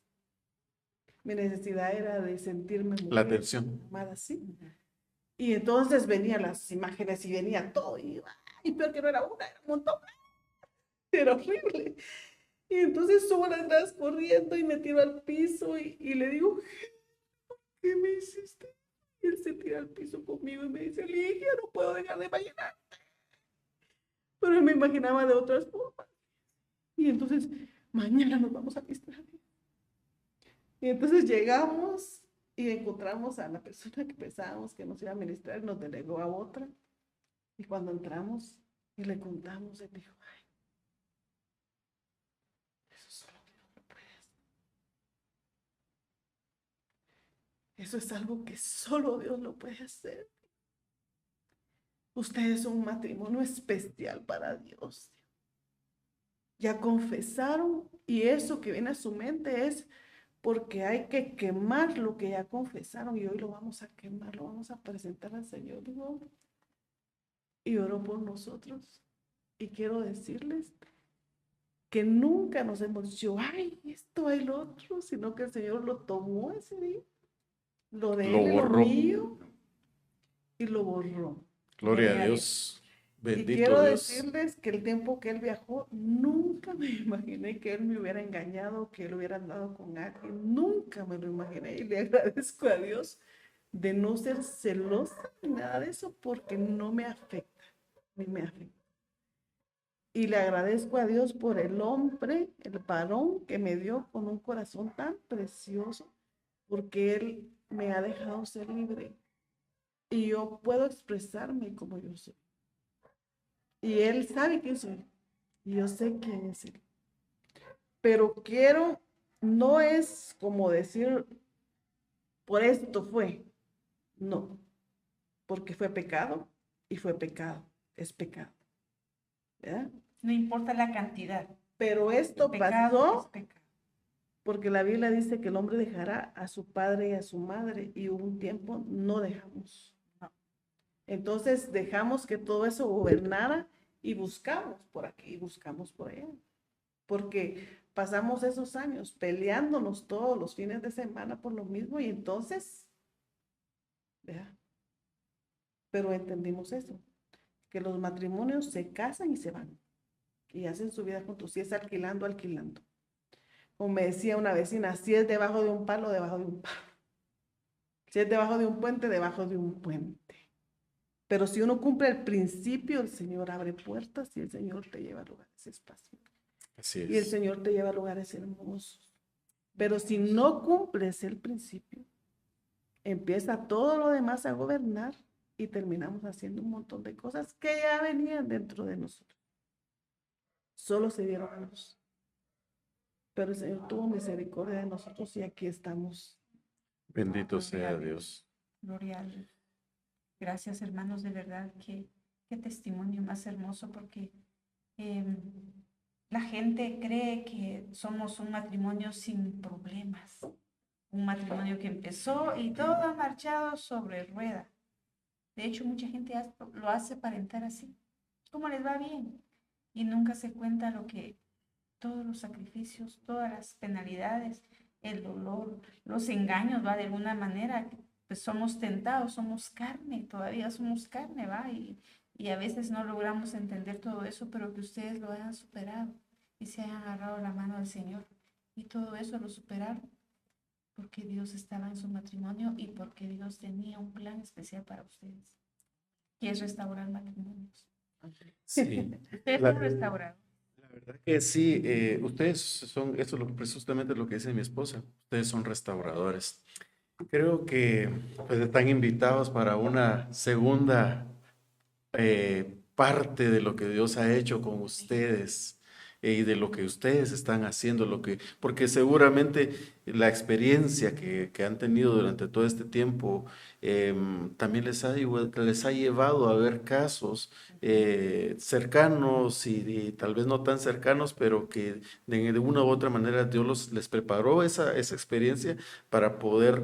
Speaker 4: Mi necesidad era de sentirme mujer,
Speaker 2: La atención.
Speaker 4: amada, así. Y entonces venían las imágenes y venía todo, y peor que no era una, era un montón. Era horrible. Y entonces subo las gradas corriendo y me tiro al piso y le digo, ¿qué me hiciste? Y él se tira al piso conmigo y me dice, Ligia, no puedo dejar de imaginarte. Pero él me imaginaba de otras formas. Y entonces, mañana nos vamos a distraer. Y entonces llegamos y encontramos a la persona que pensábamos que nos iba a ministrar y nos delegó a otra. Y cuando entramos y le contamos, él dijo, ay, eso solo Dios lo puede hacer. Eso es algo que solo Dios lo puede hacer. Ustedes son un matrimonio especial para Dios. Ya confesaron y eso que viene a su mente es porque hay que quemar lo que ya confesaron y hoy lo vamos a quemar, lo vamos a presentar al Señor. Y oró por nosotros. Y quiero decirles que nunca nos hemos dicho, ay, esto, hay lo otro, sino que el Señor lo tomó ese día, lo de él, lo mío, y lo borró.
Speaker 2: Gloria a Dios. Bendito
Speaker 4: y quiero
Speaker 2: Dios.
Speaker 4: decirles que el tiempo que él viajó, nunca me imaginé que él me hubiera engañado, que él hubiera andado con alguien. Nunca me lo imaginé y le agradezco a Dios de no ser celosa ni nada de eso, porque no me afecta, ni me afecta. Y le agradezco a Dios por el hombre, el varón que me dio con un corazón tan precioso, porque Él me ha dejado ser libre. Y yo puedo expresarme como yo soy. Y Él sabe quién soy. Y yo sé quién es Él. Pero no es como decir, por esto fue. No, porque fue pecado y fue pecado. Es pecado. ¿Verdad?
Speaker 5: No importa la cantidad.
Speaker 4: Pero esto
Speaker 5: El pecado
Speaker 4: pasó
Speaker 5: es pecado.
Speaker 4: porque la Biblia dice que el hombre dejará a su padre y a su madre, y hubo un tiempo no dejamos. No. Entonces dejamos que todo eso gobernara y buscamos por aquí y buscamos por allá. Porque pasamos esos años peleándonos todos los fines de semana por lo mismo, y entonces, ¿verdad? Pero entendimos eso, que los matrimonios se casan y se van y hacen su vida juntos. Si es alquilando, alquilando. Como me decía una vecina, si es debajo de un palo, debajo de un palo. Si es debajo de un puente, debajo de un puente. Pero si uno cumple el principio, el Señor abre puertas y el Señor te lleva a lugares espaciosos.
Speaker 2: Así
Speaker 4: Y el
Speaker 2: es.
Speaker 4: Señor te lleva a lugares hermosos. Pero si no cumples el principio, empieza todo lo demás a gobernar y terminamos haciendo un montón de cosas que ya venían dentro de nosotros. Solo se dieron a luz. Pero el Señor tuvo misericordia de nosotros y aquí estamos.
Speaker 2: Bendito sea Dios.
Speaker 5: Gloria a Dios. Gracias, hermanos, de verdad, qué testimonio más hermoso, porque la gente cree que somos un matrimonio sin problemas, un matrimonio que empezó y todo ha marchado sobre rueda. De hecho, mucha gente lo hace aparentar así. ¿Cómo les va bien? Y nunca se cuenta todos los sacrificios, todas las penalidades, el dolor, los engaños, ¿va? De alguna manera, pues somos tentados, somos carne, todavía somos carne, ¿va? Y a veces no logramos entender todo eso, pero que ustedes lo hayan superado y se hayan agarrado la mano del Señor. Y todo eso lo superaron porque Dios estaba en su matrimonio y porque Dios tenía un plan especial para ustedes, que es restaurar matrimonios.
Speaker 2: Sí.
Speaker 5: Ustedes son restaurados.
Speaker 2: La verdad que sí, ustedes son, eso es precisamente lo que dice mi esposa, ustedes son restauradores. Creo que pues, están invitados para una segunda parte de lo que Dios ha hecho con ustedes y de lo que ustedes están haciendo, porque seguramente la experiencia que han tenido durante todo este tiempo también les ha llevado a ver casos cercanos y tal vez no tan cercanos, pero que de una u otra manera Dios les preparó esa experiencia para poder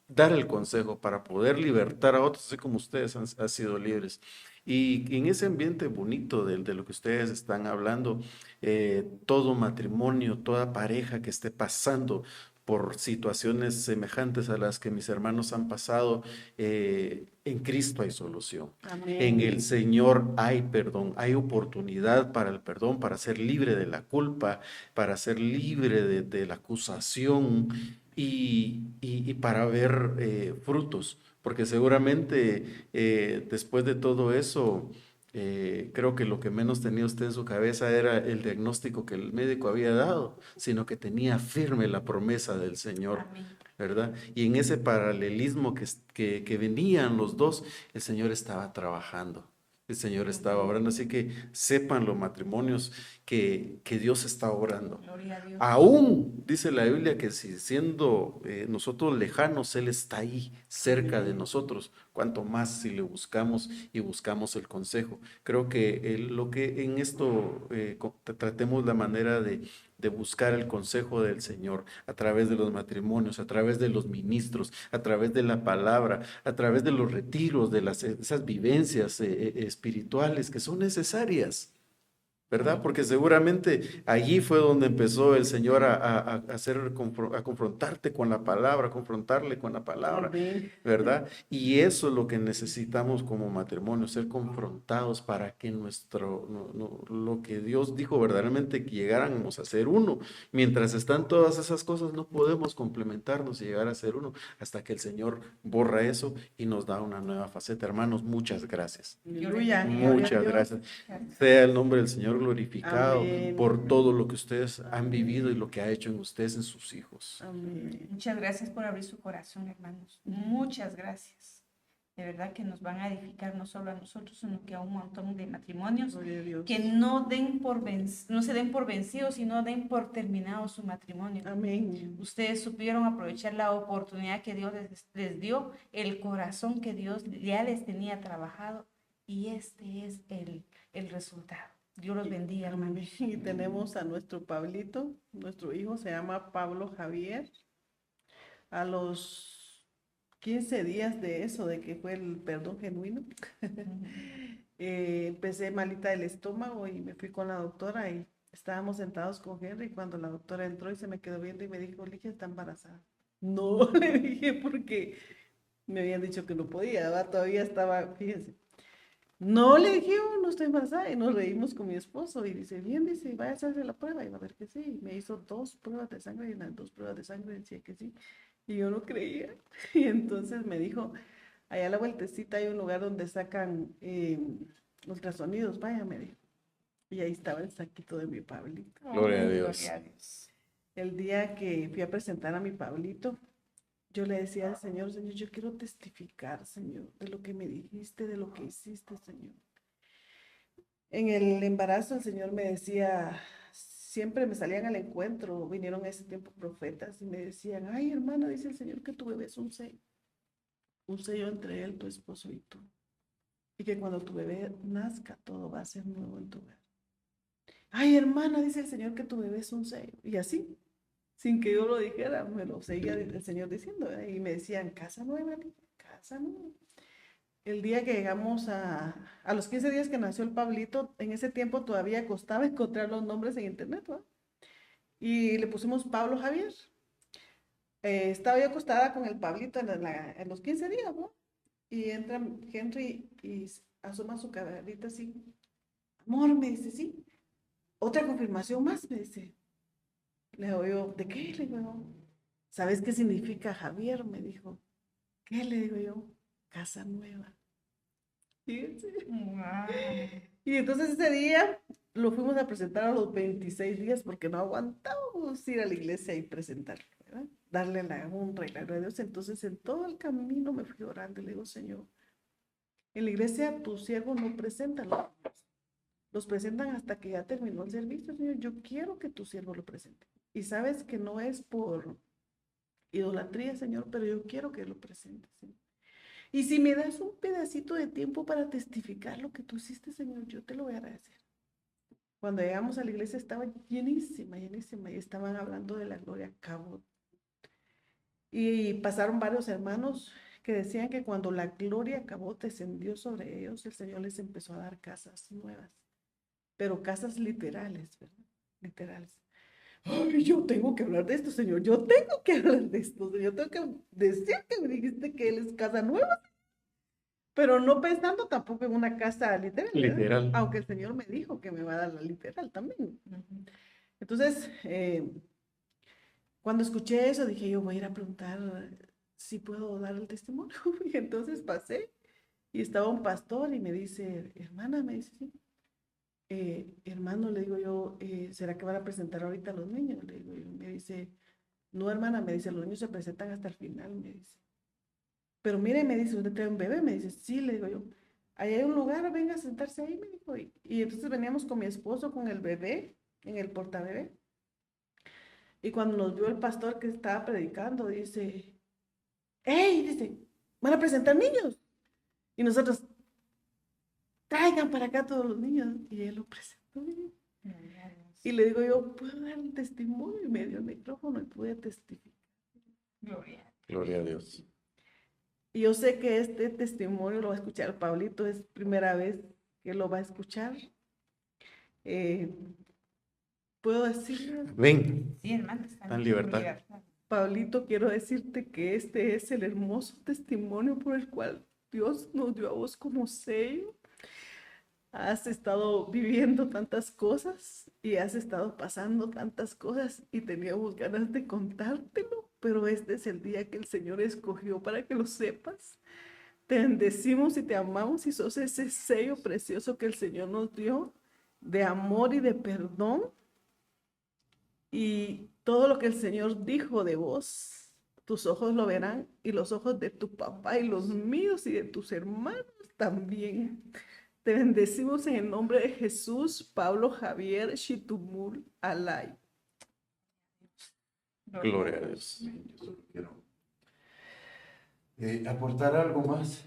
Speaker 2: dar el consejo, para poder libertar a otros, así como ustedes han sido libres. Y en ese ambiente bonito de lo que ustedes están hablando, todo matrimonio, toda pareja que esté pasando por situaciones semejantes a las que mis hermanos han pasado, en Cristo hay solución.
Speaker 4: Amén.
Speaker 2: En el Señor hay perdón, hay oportunidad para el perdón, para ser libre de la culpa, para ser libre de la acusación y para ver frutos. Porque seguramente después de todo eso, creo que lo que menos tenía usted en su cabeza era el diagnóstico que el médico había dado, sino que tenía firme la promesa del Señor,
Speaker 5: Amén.
Speaker 2: ¿verdad? Y en ese paralelismo que venían los dos, el Señor estaba trabajando. El Señor estaba obrando, así que sepan los matrimonios que Dios está obrando.
Speaker 5: Gloria a Dios.
Speaker 2: Aún dice la Biblia que si siendo nosotros lejanos, Él está ahí, cerca de nosotros. Cuanto más si le buscamos y buscamos el consejo. Creo que lo que en esto tratemos la manera de buscar el consejo del Señor a través de los matrimonios, a través de los ministros, a través de la palabra, a través de los retiros, de esas vivencias espirituales que son necesarias. ¿verdad? Porque seguramente allí fue donde empezó el Señor a confrontarte con la palabra, a confrontarle con la palabra,
Speaker 4: Amén.
Speaker 2: ¿verdad? Y eso es lo que necesitamos como matrimonio, ser confrontados para que lo que Dios dijo verdaderamente que llegáramos a ser uno. Mientras están todas esas cosas, no podemos complementarnos y llegar a ser uno hasta que el Señor borra eso y nos da una nueva faceta. Hermanos, muchas gracias.
Speaker 4: Aleluya.
Speaker 2: Muchas gracias. Sea el nombre del Señor glorificado
Speaker 4: Amén.
Speaker 2: por todo lo que ustedes han vivido y lo que ha hecho en ustedes, en sus hijos.
Speaker 4: Amén.
Speaker 5: Muchas gracias por abrir su corazón, hermanos. Muchas gracias. De verdad que nos van a edificar no solo a nosotros, sino que a un montón de matrimonios
Speaker 4: Gloria a Dios.
Speaker 5: que no se den por vencidos, sino den por terminado su matrimonio.
Speaker 4: Amén.
Speaker 5: Ustedes supieron aprovechar la oportunidad que Dios les dio, el corazón que Dios ya les tenía trabajado, y este es el resultado. Dios los bendiga, hermanos.
Speaker 4: Y tenemos a nuestro Pablito, nuestro hijo se llama Pablo Javier. A los 15 días de eso, de que fue el perdón genuino, empecé malita del estómago y me fui con la doctora y estábamos sentados con Henry cuando la doctora entró y se me quedó viendo y me dijo, Ligia está embarazada. No, le dije porque me habían dicho que no podía, ¿verdad? Todavía estaba, fíjense. No, le dije, "Oh, no estoy embarazada", y nos reímos con mi esposo y dice, bien, dice, vaya a hacerse la prueba y va a ver que sí. Me hizo 2 pruebas de sangre y en las 2 pruebas de sangre decía que sí. Y yo no creía. Y entonces me dijo, allá a la vueltecita hay un lugar donde sacan ultrasonidos, vaya, me dijo. Y ahí estaba el saquito de mi Pablito.
Speaker 2: Gloria a Dios.
Speaker 5: Gloria a Dios.
Speaker 4: El día que fui a presentar a mi Pablito, yo le decía al Señor, Señor, yo quiero testificar, Señor, de lo que me dijiste, de lo que hiciste, Señor. En el embarazo el Señor me decía, siempre me salían al encuentro, vinieron a ese tiempo profetas y me decían, ay hermana, dice el Señor que tu bebé es un sello entre él, tu esposo y tú. Y que cuando tu bebé nazca todo va a ser nuevo en tu hogar. Ay hermana, dice el Señor que tu bebé es un sello. Y así, sin que yo lo dijera, me lo seguía el Señor diciendo, ¿verdad? Y me decían, casa nueva, casa nueva. El día que llegamos a los 15 días que nació el Pablito, en ese tiempo todavía costaba encontrar los nombres en internet, ¿verdad? Y le pusimos Pablo Javier. Estaba yo acostada con el Pablito en los 15 días, ¿no? Y entra Henry y asoma su carita así. Amor, me dice, sí. Otra confirmación más, me dice. Le digo yo, ¿de qué? Le digo yo, ¿sabes qué significa Javier? Me dijo. ¿Qué? Le digo yo, casa nueva. Fíjense. Y entonces ese día lo fuimos a presentar a los 26 días porque no aguantábamos ir a la iglesia y presentarlo, ¿verdad? Darle la honra y la gloria a Dios. Entonces en todo el camino me fui orando y le digo, Señor, en la iglesia tu siervo no presenta los presentan hasta que ya terminó el servicio, Señor. Yo quiero que tu siervo lo presente. Y sabes que no es por idolatría, Señor, pero yo quiero que lo presente, Señor. Y si me das un pedacito de tiempo para testificar lo que tú hiciste, Señor, yo te lo voy a agradecer. Cuando llegamos a la iglesia estaba llenísima, llenísima, y estaban hablando de la gloria Cabot. Y pasaron varios hermanos que decían que cuando la gloria Cabot descendió sobre ellos, el Señor les empezó a dar casas nuevas, pero casas literales, ¿verdad? Literales. Ay, yo tengo que hablar de esto, Señor, yo tengo que hablar de esto, Señor, yo tengo que decir que me dijiste que Él es casa nueva, pero no pensando tampoco en una casa literal, ¿verdad?
Speaker 2: Literal.
Speaker 4: Aunque el Señor me dijo que me va a dar la literal también. Entonces, cuando escuché eso, dije, yo voy a ir a preguntar si puedo dar el testimonio. Y entonces pasé y estaba un pastor y me dice, hermana, me dice, sí. Hermano, le digo yo, ¿será que van a presentar ahorita a los niños? Le digo yo, me dice, no, hermana, me dice, los niños se presentan hasta el final, me dice. Pero mire, me dice, ¿usted trae un bebé? Me dice, sí, le digo yo, ahí hay un lugar, venga a sentarse ahí, me dijo. Y entonces veníamos con mi esposo, con el bebé, en el portabebé. Y cuando nos vio el pastor que estaba predicando, dice, ¡hey! Dice, ¿van a presentar niños? Y nosotros, traigan para acá todos los niños. Y él lo presentó. Y le digo yo, ¿puedo dar un testimonio? Y me dio el micrófono y pude testificar.
Speaker 2: Gloria a Dios.
Speaker 4: Y yo sé que este testimonio lo va a escuchar Pablito, es primera vez que lo va a escuchar. ¿Puedo decir?
Speaker 2: Ven,
Speaker 5: Sí, hermano, está
Speaker 2: en libertad.
Speaker 4: Pablito, quiero decirte que este es el hermoso testimonio por el cual Dios nos dio a vos como sello. Has estado viviendo tantas cosas y has estado pasando tantas cosas y teníamos ganas de contártelo, pero este es el día que el Señor escogió para que lo sepas. Te bendecimos y te amamos y sos ese sello precioso que el Señor nos dio de amor y de perdón. Y todo lo que el Señor dijo de vos, tus ojos lo verán y los ojos de tu papá y los míos y de tus hermanos también. Te bendecimos en el nombre de Jesús, Pablo Javier Shitumul Alay.
Speaker 2: Gloria a Dios.
Speaker 3: Yo solo quiero aportar algo más.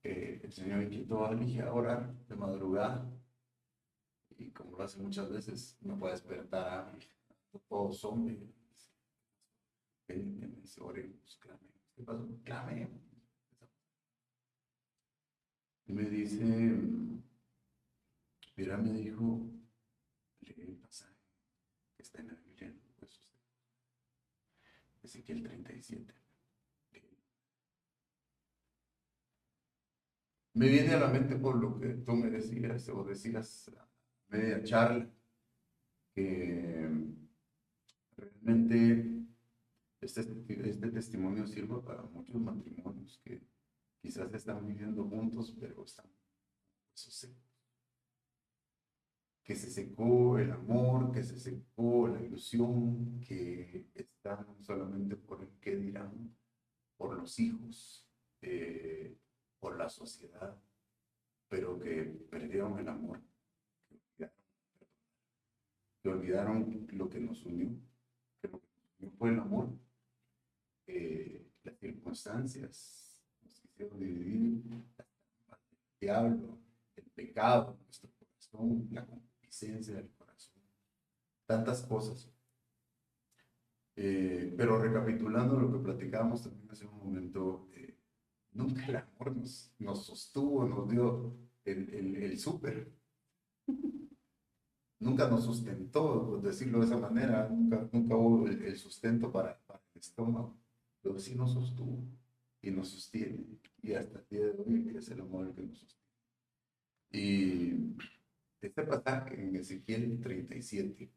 Speaker 3: El Señor invitó a Ali a orar de madrugada y como lo hace muchas veces, me puede despertar a todo zombie. Ven, dice, oremos, clamemos. ¿Qué pasó? Clamemos. Y me dice, mira, me dijo, lee el pasaje que está en la Biblia, en los huesos de Ezequiel 37. Me viene a la mente por lo que tú me decías, o decías a media charla, que realmente este testimonio sirva para muchos matrimonios que quizás están viviendo juntos, pero están que se secó el amor, que se secó la ilusión, que están solamente por el qué dirán, por los hijos, por la sociedad, pero que perdieron el amor, que olvidaron lo que nos unió, que lo que nos unió fue el amor. Las circunstancias nos hicieron dividir, el diablo, el pecado, nuestro corazón, la concupiscencia del corazón, tantas cosas. Pero recapitulando lo que platicábamos también hace un momento, nunca el amor nos sostuvo, nos dio el súper. Nunca nos sustentó, por decirlo de esa manera, nunca hubo el sustento para el estómago, pero sí nos sostuvo y nos sostiene, y hasta el día de hoy es el amor el que nos sostiene. Y este pasaje en Ezequiel 37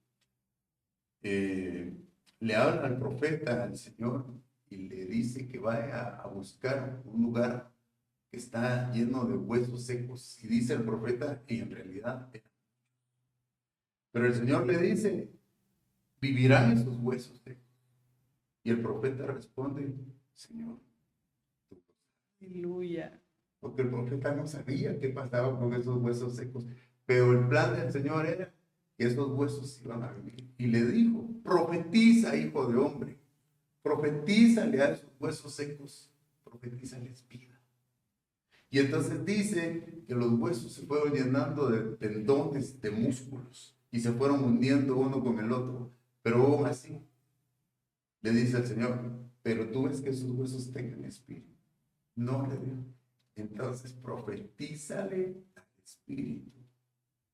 Speaker 3: le habla al profeta, al Señor, y le dice que vaya a buscar un lugar que está lleno de huesos secos, y dice el profeta, y en realidad pero el Señor le dice, vivirán esos huesos secos. Y el profeta responde, Señor, tú.
Speaker 4: Aleluya.
Speaker 3: Porque el profeta no sabía qué pasaba con esos huesos secos. Pero el plan del Señor era que esos huesos iban a vivir. Y le dijo, profetiza, hijo de hombre. Profetízale a esos huesos secos. Profetízales vida. Y entonces dice que los huesos se fueron llenando de tendones, de músculos. Y se fueron hundiendo uno con el otro. Pero aún así, le dice al Señor, pero tú ves que esos huesos tengan espíritu. No le dio. Entonces profetízale al espíritu.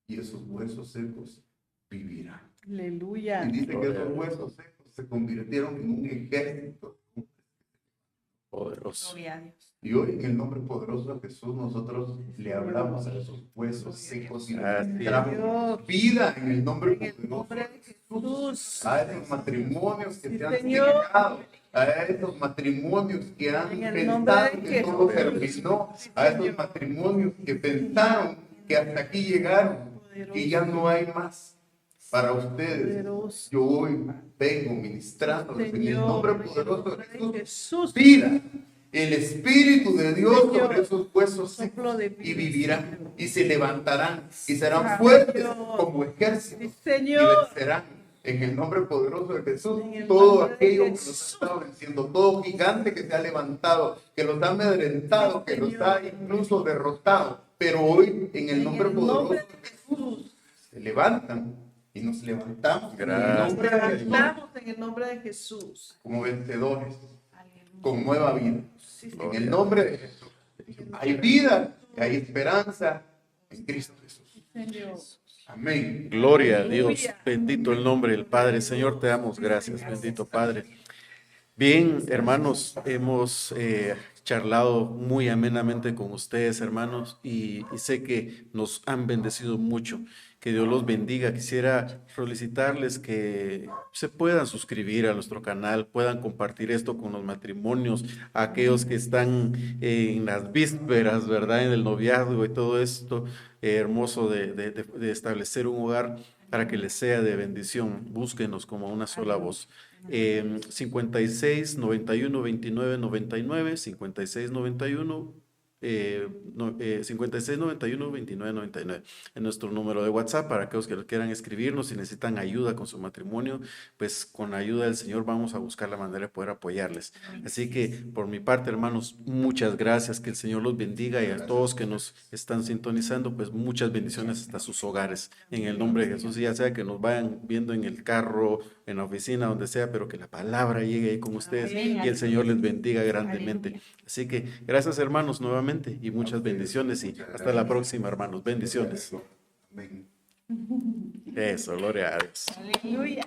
Speaker 3: Y esos huesos secos vivirán.
Speaker 4: Aleluya.
Speaker 3: Y dice que esos huesos secos se convirtieron en un ejército
Speaker 2: Poderoso.
Speaker 5: Gloria a Dios.
Speaker 3: Y hoy, en el nombre poderoso de Jesús, nosotros le hablamos a esos huesos secos y le ministramos vida en el nombre poderoso de Jesús. A esos matrimonios que se han secado, a esos matrimonios que han pensado que todo terminó, a esos matrimonios que pensaron que hasta aquí llegaron, que ya no hay más para ustedes. Yo hoy vengo ministrando en el nombre poderoso de Jesús vida. El Espíritu de Dios sobre esos huesos secos y vivirán y se levantarán y serán fuertes como ejércitos y vencerán en el nombre poderoso de Jesús todo aquello que los ha estado venciendo, todo gigante que se ha levantado, que los ha amedrentado, que los ha incluso derrotado, pero hoy en el nombre poderoso de Jesús se levantan y nos levantamos en
Speaker 4: el nombre de Jesús
Speaker 3: como vencedores con nueva vida. En el nombre de Jesús. Hay vida, hay esperanza, en Cristo Jesús. Amén.
Speaker 2: Gloria a Dios. Bendito el nombre del Padre. Señor, te damos gracias. Bendito Padre. Bien, hermanos, hemos charlado muy amenamente con ustedes, hermanos, y sé que nos han bendecido mucho. Que Dios los bendiga. Quisiera solicitarles que se puedan suscribir a nuestro canal, puedan compartir esto con los matrimonios, aquellos que están en las vísperas, ¿verdad? En el noviazgo y todo esto hermoso de establecer un hogar para que les sea de bendición. Búsquenos como una sola voz. 56 91 29 99, 56 91 56 91 29 99 en nuestro número de WhatsApp para aquellos que quieran escribirnos. Si necesitan ayuda con su matrimonio, pues con la ayuda del Señor vamos a buscar la manera de poder apoyarles. Así que por mi parte, hermanos, muchas gracias, que el Señor los bendiga, y a todos que nos están sintonizando, pues muchas bendiciones hasta sus hogares en el nombre de Jesús, y ya sea que nos vayan viendo en el carro, en la oficina, donde sea, pero que la palabra llegue ahí con ustedes y el Señor les bendiga grandemente. Así que gracias, hermanos, nuevamente, y muchas bendiciones, y hasta la próxima, hermanos. Bendiciones.
Speaker 3: Amén.
Speaker 2: Eso, gloria a Dios.
Speaker 5: Aleluya.